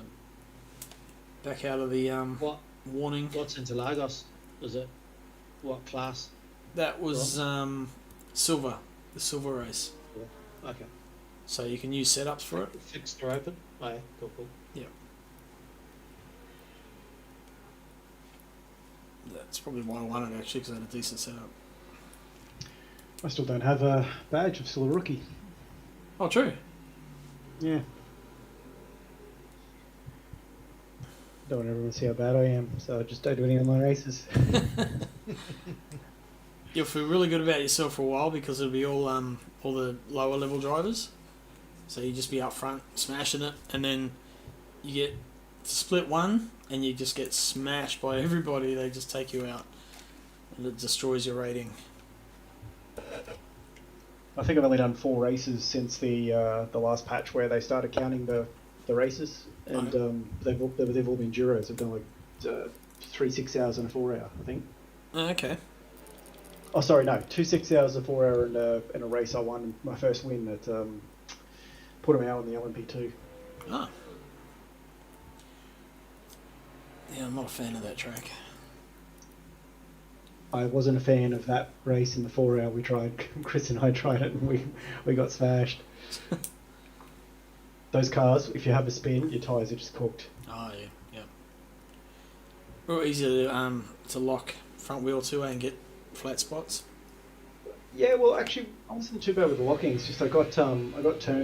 [SPEAKER 1] back out of the
[SPEAKER 2] What?
[SPEAKER 1] warning.
[SPEAKER 2] What's Interlagos? Is it what class?
[SPEAKER 1] That was silver, the silver race.
[SPEAKER 2] Yeah. Okay.
[SPEAKER 1] So you can use setups for it.
[SPEAKER 2] Fixed or open? Oh, yeah. Cool.
[SPEAKER 1] Yeah. That's probably why I won it actually, because I had a decent setup.
[SPEAKER 3] I still don't have a badge. I'm still a rookie.
[SPEAKER 1] Oh, true.
[SPEAKER 3] Yeah. Don't want everyone to see how bad I am, so I just don't do any of my races.
[SPEAKER 1] You'll feel really good about yourself for a while because it'll be all the lower level drivers. So you just be up front smashing it, and then you get to split one, and you just get smashed by everybody. They just take you out, and it destroys your rating.
[SPEAKER 3] I think I've only done 4 races since the last patch where they started counting the races, and they've all been Duros. I've done like 3 6 hours and a 4 hour, I think.
[SPEAKER 1] Okay.
[SPEAKER 3] Oh, sorry, no, 2 6 hours, a 4 hour, and a race. I won my first win at Portimao in the LMP2.
[SPEAKER 1] Ah. Yeah, I'm not a fan of that track.
[SPEAKER 3] I wasn't a fan of that race in the 4 hour we tried. Chris and I tried it, and we got smashed. Those cars, if you have a spin, your tyres are just cooked.
[SPEAKER 1] Oh yeah. Real easy to lock front wheel too and get flat spots.
[SPEAKER 3] Yeah, well, actually, I wasn't too bad with the locking. It's just I got turned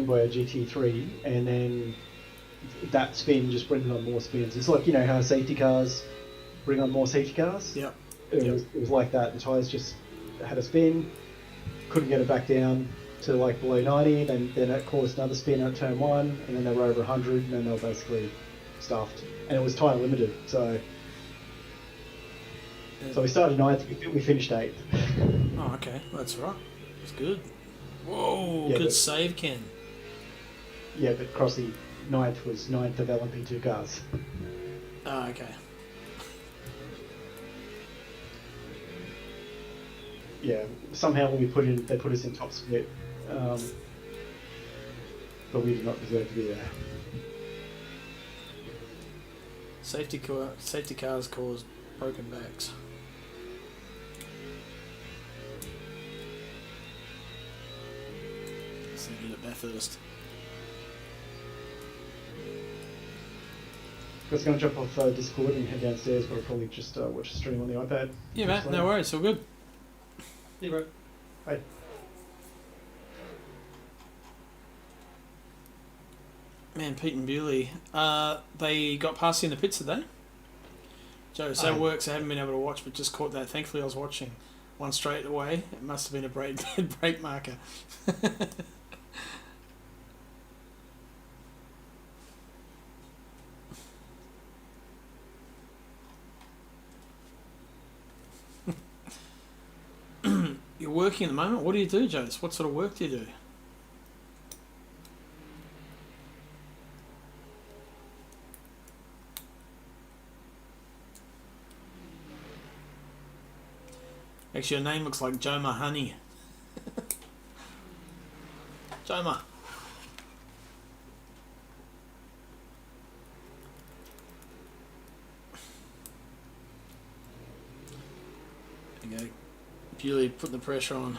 [SPEAKER 3] by a GT3, and then that spin just bring on more spins. It's like, how safety cars bring on more safety cars.
[SPEAKER 1] Yep.
[SPEAKER 3] It was like that. The tyres just had a spin, couldn't get it back down to like below 90, then it caused another spin at turn 1, and then they were over 100, and then they were basically stuffed. And it was tyre limited, so... So we started ninth. We finished 8th.
[SPEAKER 1] Oh, okay. That's right. That's good. Whoa,
[SPEAKER 3] Yeah,
[SPEAKER 1] good
[SPEAKER 3] but-
[SPEAKER 1] save, Ken.
[SPEAKER 3] Yeah, but Crossy 9th was 9th developing 2 cars.
[SPEAKER 1] Oh, okay.
[SPEAKER 3] Yeah, somehow when they put us in top split, but we did not deserve to be there.
[SPEAKER 1] Safety cars cause broken backs. Let's get it Bathurst.
[SPEAKER 3] I was going to jump off Discord and head downstairs, but I'll probably just watch a stream on the iPad.
[SPEAKER 1] Yeah, mate. No worries. All good.
[SPEAKER 2] Yeah, bro.
[SPEAKER 3] Bye.
[SPEAKER 1] Man, Pete and Bewley, they got past you in the pits today. Joe, so it works. I haven't been able to watch, but just caught that. Thankfully, I was watching one straight away. It must have been a break marker. You're working at the moment. What do you do, Joe? What sort of work do you do? Actually, your name looks like Joma Honey. Joma. There you go. Bewley putting the pressure on.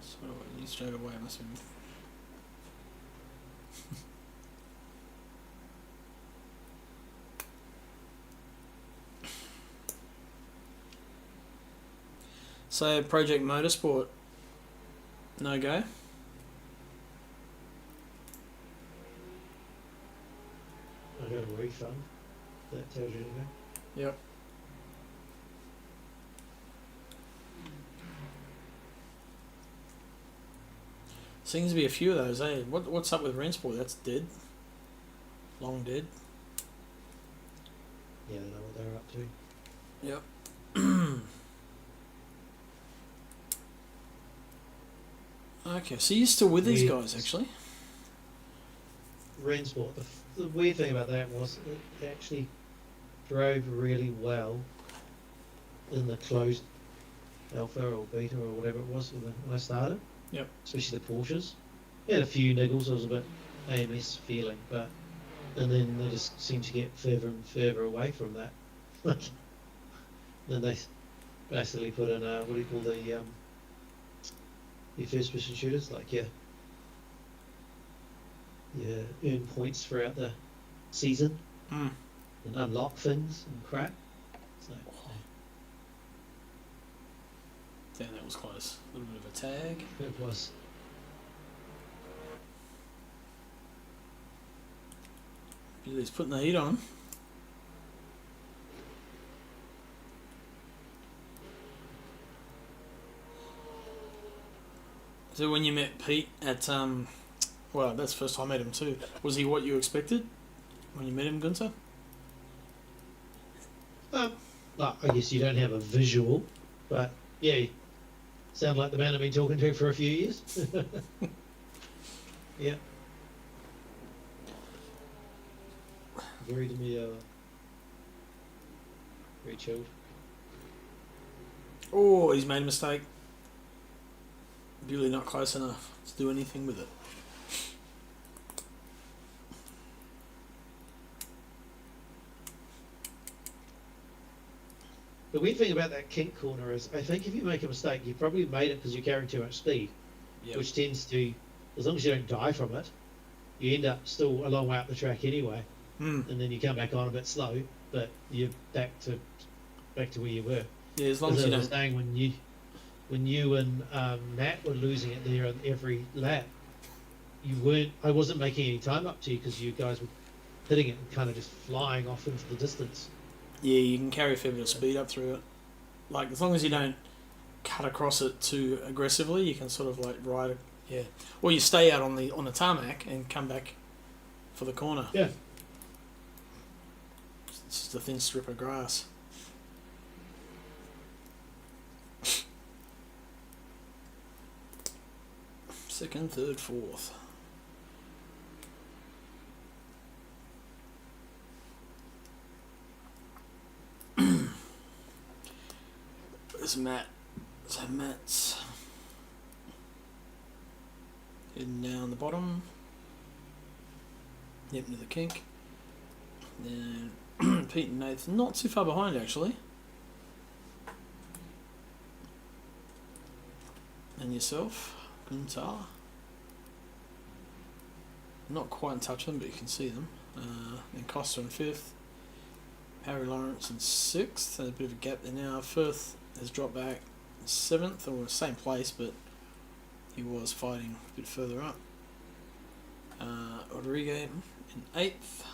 [SPEAKER 1] So I knew straight away. Must have been. So, Project Motorsport, no go?
[SPEAKER 2] I got a refund. That tells you anything.
[SPEAKER 1] Yep. Seems to be a few of those, eh? What's up with Rensport? That's dead. Long dead.
[SPEAKER 2] Yeah, I know what they're up to.
[SPEAKER 1] Yep. Okay, so you're still with these guys, actually?
[SPEAKER 2] Rensport, the weird thing about that was it actually drove really well in the closed alpha or beta or whatever it was when I started.
[SPEAKER 1] Yep.
[SPEAKER 2] Especially the Porsches. It had a few niggles, it was a bit AMS feeling, and then they just seemed to get further and further away from that. Then they basically put in what do you call the first person shooters, like you earn points throughout the season
[SPEAKER 1] Mm.
[SPEAKER 2] and unlock things and crap. So
[SPEAKER 1] Damn, that was close. A little bit of a tag.
[SPEAKER 2] it was.
[SPEAKER 1] He's putting the heat on. So when you met Pete at well, that's the first time I met him too. Was he what you expected when you met him, Gunther?
[SPEAKER 2] Well, I guess you don't have a visual, but yeah, you sound like the man I've been talking to for a few years. Yeah. Very demure, very chilled.
[SPEAKER 1] Oh, he's made a mistake. Really not close enough to do anything with it.
[SPEAKER 2] The weird thing about that kink corner is, I think if you make a mistake, you probably made it because you're carrying too much speed,
[SPEAKER 1] Yep.
[SPEAKER 2] which tends to, as long as you don't die from it, you end up still a long way up the track anyway,
[SPEAKER 1] Mm.
[SPEAKER 2] and then you come back on a bit slow, but you're back to where you were.
[SPEAKER 1] Yeah, as long as
[SPEAKER 2] As
[SPEAKER 1] you
[SPEAKER 2] I was
[SPEAKER 1] don't.
[SPEAKER 2] saying, when you and Matt were losing it there on every lap, I wasn't making any time up to you because you guys were hitting it and kind of just flying off into the distance.
[SPEAKER 1] Yeah, you can carry a fair bit of speed up through it. Like, as long as you don't cut across it too aggressively, you can sort of like ride it. Yeah. Or you stay out on the tarmac and come back for the corner.
[SPEAKER 2] Yeah.
[SPEAKER 1] It's just a thin strip of grass. Second, third, fourth. There's Matt. So Matt's heading down the bottom. Yep, into the kink. Then Pete and Nathan not too far behind actually. And yourself, Guntar. Not quite in touch with them, but you can see them. Then Costa in fifth. Harry Lawrence in sixth. There's a bit of a gap there now. Firth has dropped back seventh, or same place, but he was fighting a bit further up. Rodrigo in eighth.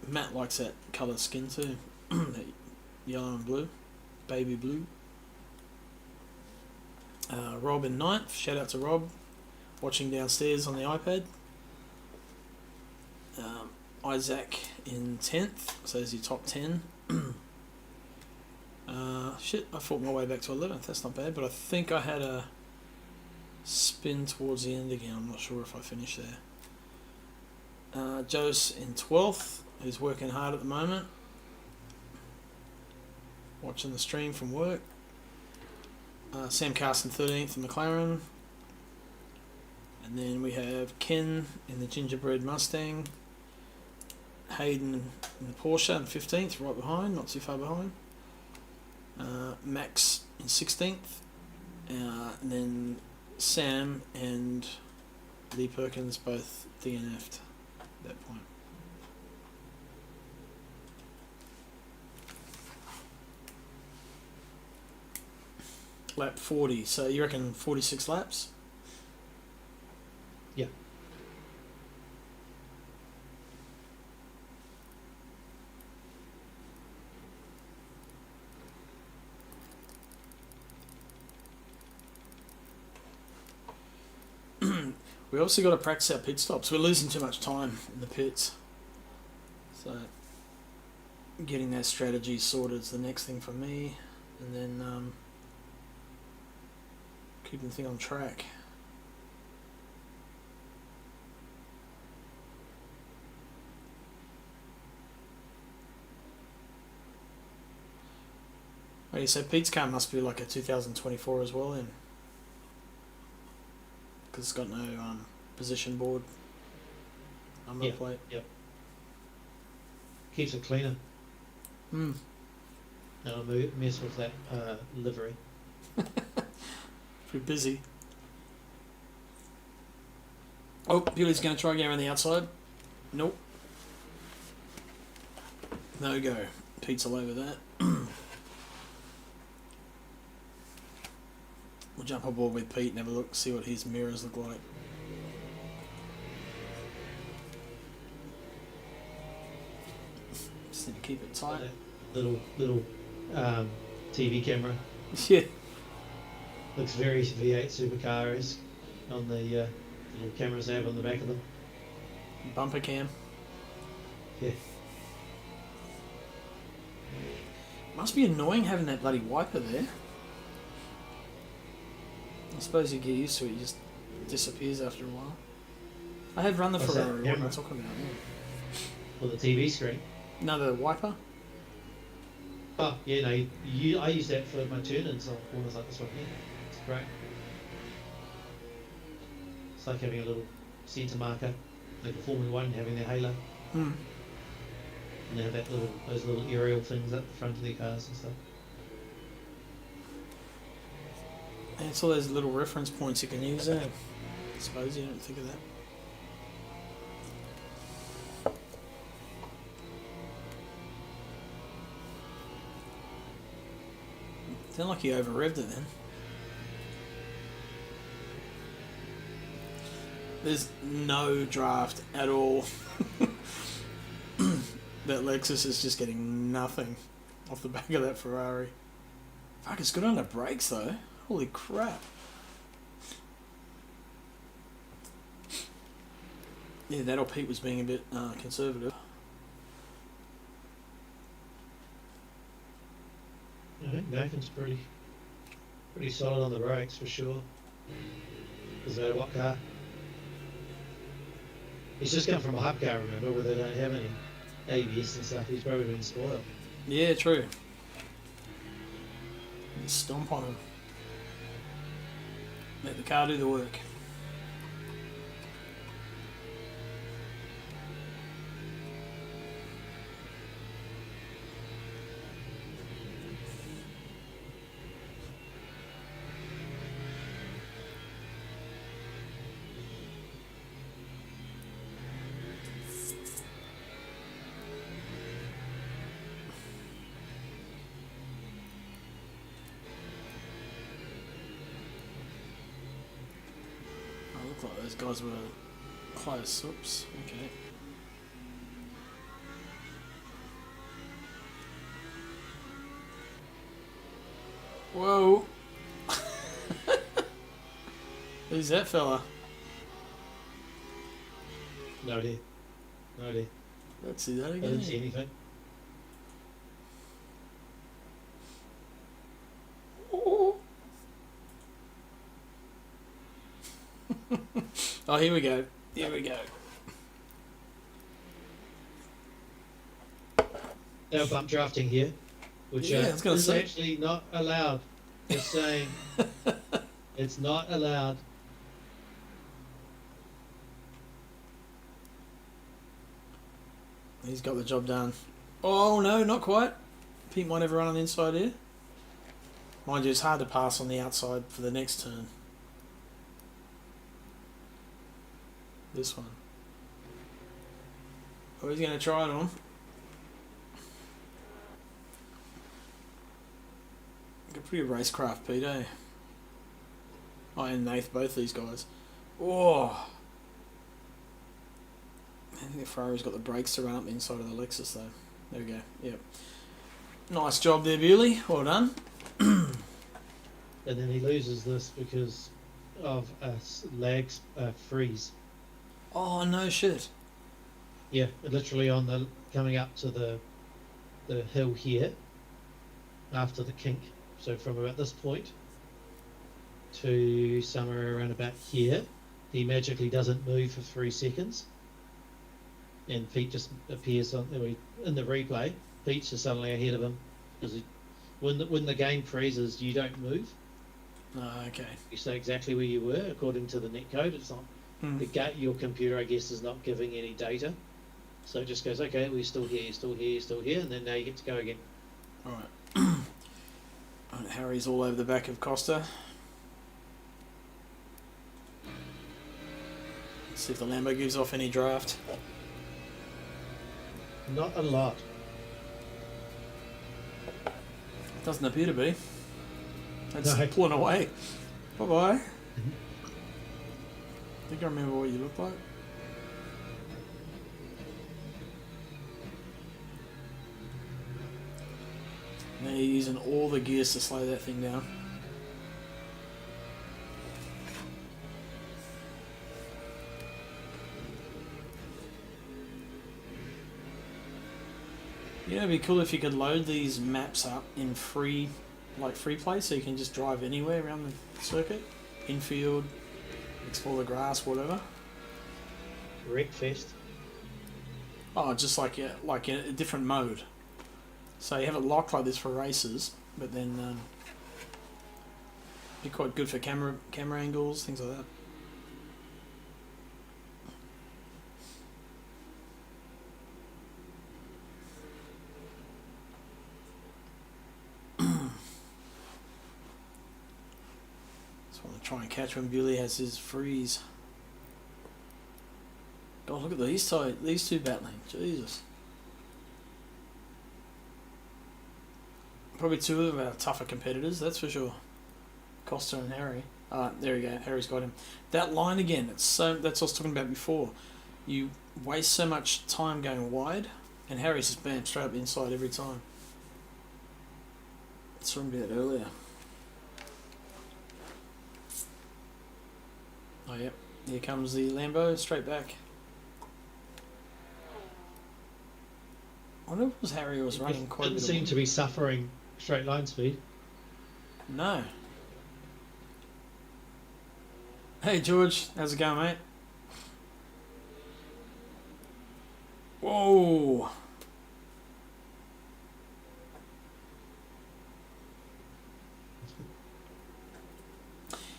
[SPEAKER 1] Matt likes that colour skin too, that yellow and blue, baby blue. Rob in ninth. Shout out to Rob, watching downstairs on the iPad. Isaac in 10th, so there's your top 10. Shit, I fought my way back to 11th, that's not bad, but I think I had a spin towards the end again, I'm not sure if I finished there. Joe's in 12th, who's working hard at the moment. Watching the stream from work. Sam Carson 13th in McLaren. And then we have Ken in the Gingerbread Mustang. Hayden in the Porsche in 15th, right behind, not too far behind. Max in 16th. And then Sam and Lee Perkins both DNF'd at that point. Lap 40, so you reckon 46 laps?
[SPEAKER 2] Yeah.
[SPEAKER 1] We also got to practice our pit stops. We're losing too much time in the pits. So getting that strategy sorted is the next thing for me. And then keeping the thing on track. Oh, so Pete's car must be like a 2024 as well then. Because it's got no position board number plate.
[SPEAKER 2] Yep. Keeps it cleaner.
[SPEAKER 1] Hmm.
[SPEAKER 2] No mess with that livery.
[SPEAKER 1] Pretty busy. Oh, Billy's going to try again on the outside. Nope. No go. Pete's all over that. We'll jump aboard with Pete and have a look, see what his mirrors look like. Just need to keep it tight.
[SPEAKER 2] Little TV camera.
[SPEAKER 1] Yeah.
[SPEAKER 2] Looks very V8 supercar-esque on the little cameras they have on the back of them.
[SPEAKER 1] Bumper cam.
[SPEAKER 2] Yeah.
[SPEAKER 1] Must be annoying having that bloody wiper there. I suppose you get used to it, it just disappears after a while. I have run the
[SPEAKER 2] What's
[SPEAKER 1] Ferrari,
[SPEAKER 2] that
[SPEAKER 1] what am I
[SPEAKER 2] camera?
[SPEAKER 1] talking about? Yeah.
[SPEAKER 2] Or the TV screen.
[SPEAKER 1] No, the wiper?
[SPEAKER 2] Oh, yeah, no, I use that for my turn-ins on corners like this one here. It's great. It's like having a little centre marker, like a Formula 1 having their halo.
[SPEAKER 1] Hmm.
[SPEAKER 2] And they have those little aerial things at the front of their cars and stuff.
[SPEAKER 1] And it's all those little reference points you can use there. I suppose you don't think of that. Sound like you over-revved it then. There's no draft at all. That Lexus is just getting nothing off the back of that Ferrari. Fuck, it's good on the brakes though. Holy crap. Yeah, that or Pete was being a bit conservative.
[SPEAKER 2] I think Nathan's pretty solid on the brakes for sure. Doesn't matter what car. He's just come from a hub car, remember, where they don't have any ABS and stuff. He's probably been spoiled.
[SPEAKER 1] Yeah, true. Just stomp on him. Let the car do the work. Look like those guys were close. Oops. Okay. Whoa. Who's that fella?
[SPEAKER 2] No idea. No idea.
[SPEAKER 1] Let's see that
[SPEAKER 2] I
[SPEAKER 1] again.
[SPEAKER 2] didn't see anything.
[SPEAKER 1] Oh, here we go. Here we go.
[SPEAKER 2] Now bump drafting here, which
[SPEAKER 1] Yeah, I was gonna
[SPEAKER 2] is
[SPEAKER 1] say.
[SPEAKER 2] actually not allowed. Just saying, it's not allowed.
[SPEAKER 1] He's got the job done. Oh no, not quite. Pete might have a run on the inside here. Mind you, it's hard to pass on the outside for the next turn. This one. Oh, he's going to try it on. Got pretty racecraft, Pete, eh? Oh, and Nath, both these guys. Oh! I think the Ferrari's got the brakes to run up the inside of the Lexus, though. There we go. Yep. Nice job there, Bewley. Well done.
[SPEAKER 2] And then he loses this because of a lag freeze.
[SPEAKER 1] Oh, no shit.
[SPEAKER 2] Yeah, literally on the coming up to the hill here after the kink. So from about this point to somewhere around about here, he magically doesn't move for 3 seconds, and Pete just appears on in the replay. Pete's just suddenly ahead of him because when the game freezes, you don't move.
[SPEAKER 1] Oh, okay.
[SPEAKER 2] You stay exactly where you were according to the net code. It's not your computer, I guess, is not giving any data, so it just goes, okay, we're still here, you're still here, you're still here, and then now you get to go again.
[SPEAKER 1] Alright. Harry's all over the back of Costa. Let's see if the Lambo gives off any draft.
[SPEAKER 2] Not a lot.
[SPEAKER 1] Doesn't appear to be. It's
[SPEAKER 2] No.
[SPEAKER 1] pulling away. Bye bye. I think I remember what you look like. Now you're using all the gears to slow that thing down. Yeah, it'd be cool if you could load these maps up in free play, so you can just drive anywhere around the circuit, infield, explore the grass, whatever.
[SPEAKER 2] Wreckfest.
[SPEAKER 1] Oh, just like a different mode. So you have it locked like this for races, but then be quite good for camera angles, things like that. Just want to try and catch when Bewley has his freeze. God, look at these two battling. Jesus. Probably two of our tougher competitors, that's for sure. Costa and Harry. There we go. Harry's got him. That line again. That's what I was talking about before. You waste so much time going wide, and Harry's just bam straight up inside every time. Saw him do that earlier. Oh yep. Here comes the Lambo straight back. I wonder if it was Harry was running quite a
[SPEAKER 2] Didn't
[SPEAKER 1] bit.
[SPEAKER 2] seem to be suffering straight line speed.
[SPEAKER 1] No. Hey George, how's it going, mate? Whoa.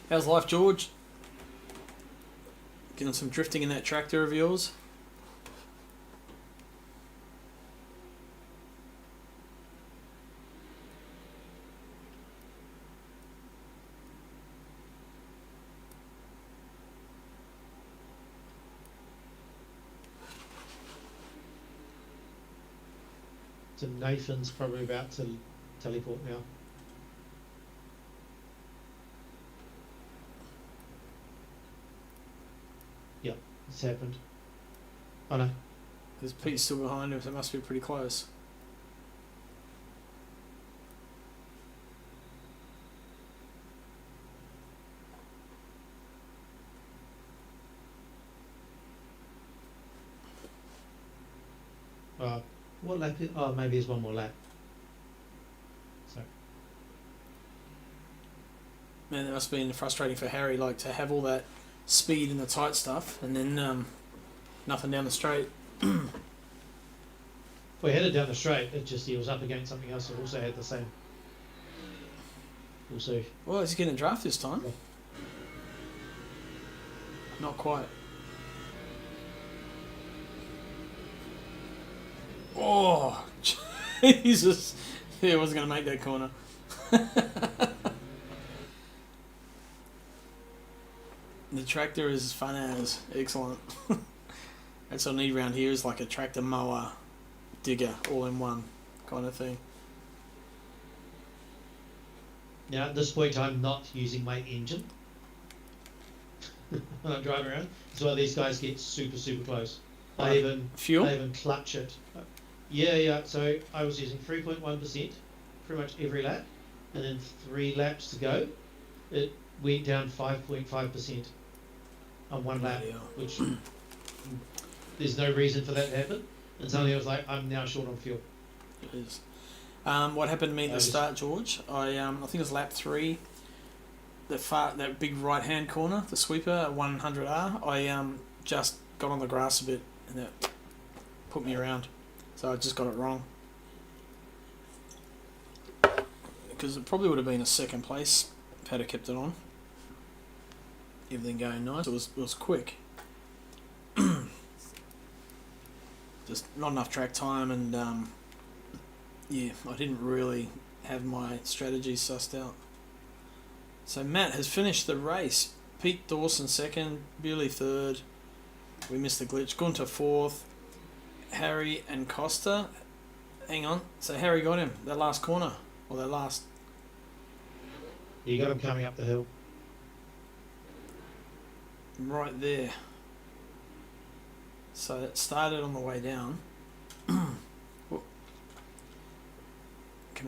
[SPEAKER 1] How's life, George? Getting some drifting in that tractor of yours?
[SPEAKER 2] So Nathan's probably about to teleport now. Yep, it's happened. Oh no.
[SPEAKER 1] There's Pete still behind him, so it must be pretty close.
[SPEAKER 2] What lap is, oh, maybe there's one more lap. So,
[SPEAKER 1] Man, that must have been frustrating for Harry, like to have all that speed in the tight stuff and then nothing down the straight.
[SPEAKER 2] well, he had it down the straight, it just, he was up against something else that also had the same. We'll see.
[SPEAKER 1] Well, he's getting a draft this time.
[SPEAKER 2] Yeah.
[SPEAKER 1] Not quite. Oh, Jesus. Yeah, I wasn't going to make that corner. The tractor is fun as. Excellent. That's what I need around here is like a tractor mower, digger, all in one kind of thing.
[SPEAKER 2] Now, at this point, I'm not using my engine when I'm driving around. That's why these guys get super, super close. I even clutch it. Yeah. So I was using 3.1% pretty much every lap, and then 3 laps to go, it went down 5.5% on one lap, which there's no reason for that to happen. And suddenly I was like, I'm now short on fuel.
[SPEAKER 1] It is. What happened to me at the start, George? I think it was lap 3. That big right hand corner, the sweeper 100R. I just got on the grass a bit, and that put me around. So I just got it wrong. Because it probably would have been a second place if I'd have kept it on. Everything going nice. It was quick. Just not enough track time, and yeah, I didn't really have my strategy sussed out. So Matt has finished the race. Pete Dawson second, Bewley third. We missed the glitch. Gunter fourth. Harry and Costa. Hang on. So Harry got him that last corner, or that last.
[SPEAKER 2] You got him coming up the hill.
[SPEAKER 1] Right there. So it started on the way down. Coming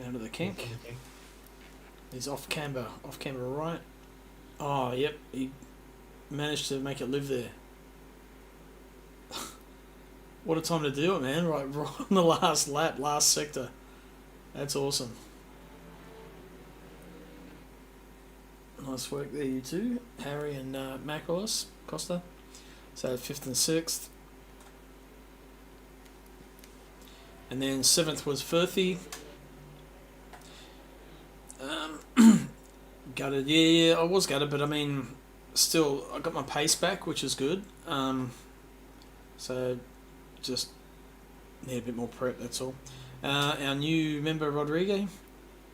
[SPEAKER 1] out of the kink. He's off camber right. Oh, yep. He managed to make it live there. What a time to do it, man. Right on the last lap, last sector. That's awesome. Nice work there, you two. Harry and Macros, Costa. So 5th and 6th. And then 7th was Firthy. Gutted. Yeah, I was gutted, but I mean, still, I got my pace back, which is good. So just need a bit more prep, that's all. Our new member, Rodrigo,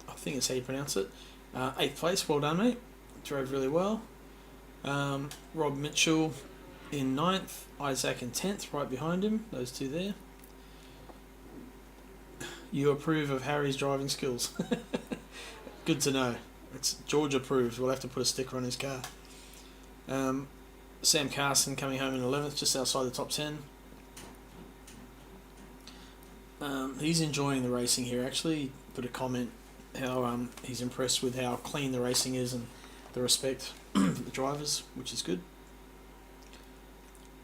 [SPEAKER 1] I think that's how you pronounce it. 8th place, well done, mate. Drove really well. Rob Mitchell in 9th, Isaac in 10th, right behind him, those two there. You approve of Harry's driving skills. Good to know. It's George approved. We'll have to put a sticker on his car. Sam Carson coming home in 11th, just outside the top 10. He's enjoying the racing here, actually. He put a comment how he's impressed with how clean the racing is and the respect for the drivers, which is good.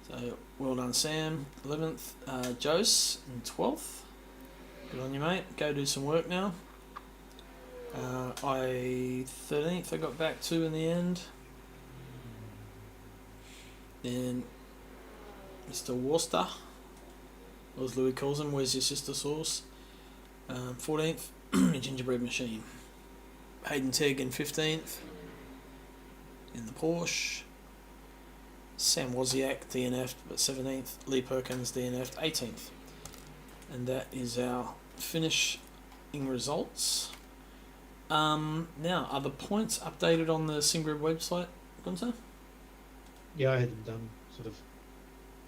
[SPEAKER 1] So well done, Sam. 11th, Jose in 12th. Good on you, mate. Go do some work now. I 13th I got back to in the end. Then Mr. Worcester, as Louis calls him, where's your sister sauce? 14th, Gingerbread Machine. Hayden Tegg in 15th in the Porsche. Sam Wozniak DNF'd but 17th. Lee Perkins DNF'd 18th. And that is our finishing results. Now, are the points updated on the SimGrid website, Gunther?
[SPEAKER 2] Yeah, I had them done sort of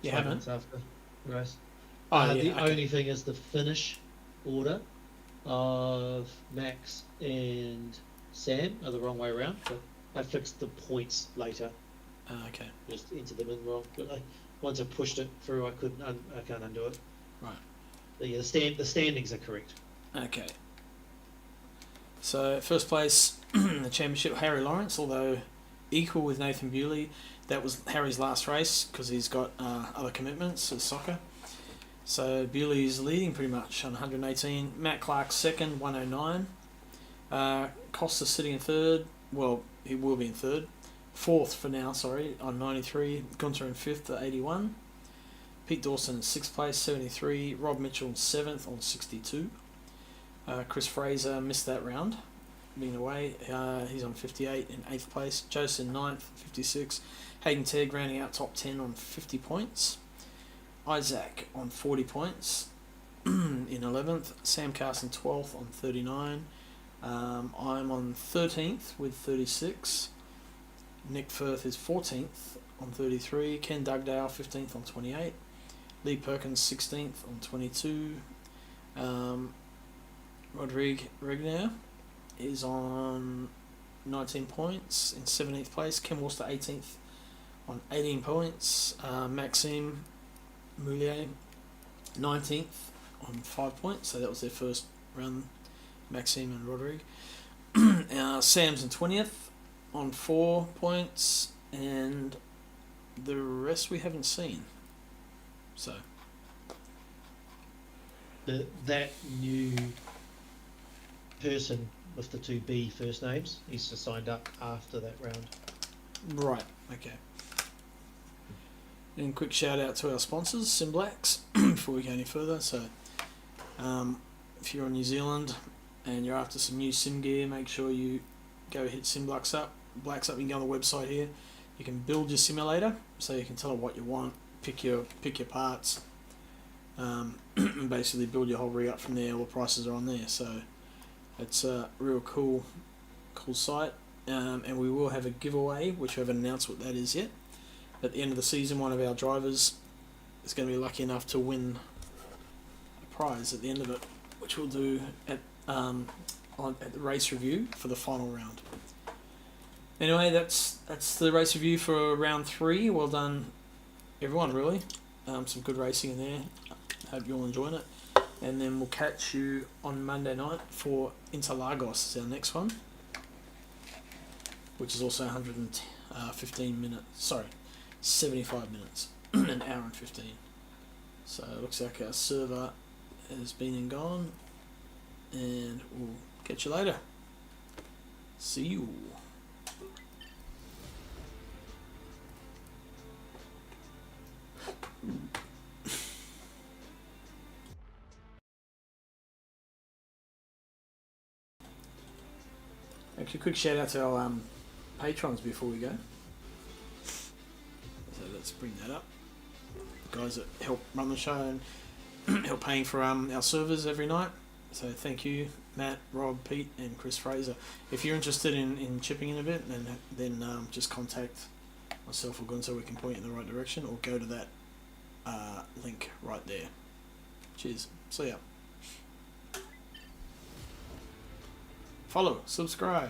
[SPEAKER 1] You
[SPEAKER 2] 5
[SPEAKER 1] haven't?
[SPEAKER 2] months after the race.
[SPEAKER 1] Oh,
[SPEAKER 2] The
[SPEAKER 1] yeah, okay.
[SPEAKER 2] only thing is the finish order of Max and Sam are the wrong way around, but I fixed the points later.
[SPEAKER 1] Okay.
[SPEAKER 2] Just entered them in wrong. But once I pushed it through, I can't undo it.
[SPEAKER 1] Right.
[SPEAKER 2] But yeah, the standings are correct.
[SPEAKER 1] Okay. So, first place, the championship, Harry Lawrence, although equal with Nathan Bewley. That was Harry's last race because he's got other commitments as soccer. So, Bewley's leading pretty much on 118. Matt Clark second, 109. Costa sitting in third. Well, he will be in third. Fourth for now, sorry, on 93. Gunther in fifth at 81. Pete Dawson in sixth place, 73. Rob Mitchell in seventh on 62. Chris Fraser missed that round, being away. He's on 58 in 8th place. Joseph in 9th, 56. Hayden Tegg rounding out top 10 on 50 points. Isaac on 40 points in 11th. Sam Carson 12th on 39. I'm on 13th with 36. Nick Firth is 14th on 33. Ken Dugdale 15th on 28. Lee Perkins 16th on 22. Rd3 Regner is on 19 points in 17th place. Ken Worcester 18th on 18 points. Maxime Moulier 19th on 5 points. So that was their first round, Maxime and Rodrigue. Sam's in 20th on 4 points. And the rest we haven't seen. So
[SPEAKER 2] That new person with the two B first names, he's just signed up after that round.
[SPEAKER 1] right, okay. And quick shout out to our sponsors, Simblacks, before we go any further. So, if you're in New Zealand and you're after some new sim gear, make sure you go hit Simblacks up. Blacks up. You can go on the website here. You can build your simulator, so you can tell it what you want. Pick your parts. Basically, build your whole rig up from there. All the prices are on there, so it's a real cool site. And we will have a giveaway, which we haven't announced what that is yet. At the end of the season, one of our drivers is going to be lucky enough to win a prize at the end of it, which we'll do at the race review for the final round. Anyway, that's the race review for round 3. Well done, everyone, really. Some good racing in there. Hope you're all enjoying it. And then we'll catch you on Monday night for Interlagos, is our next one, which is also 115 minutes. Sorry, 75 minutes, an hour and 15. So it looks like our server has been and gone, and we'll catch you later. See you. Actually, quick shout out to our patrons before we go. So let's bring that up. Guys that help run the show and help paying for our servers every night. So thank you, Matt, Rob, Pete, and Chris Fraser. If you're interested in chipping in a bit, then just contact myself or Gunther. We can point you in the right direction, or go to that link right there. Cheers. See ya. Follow, subscribe.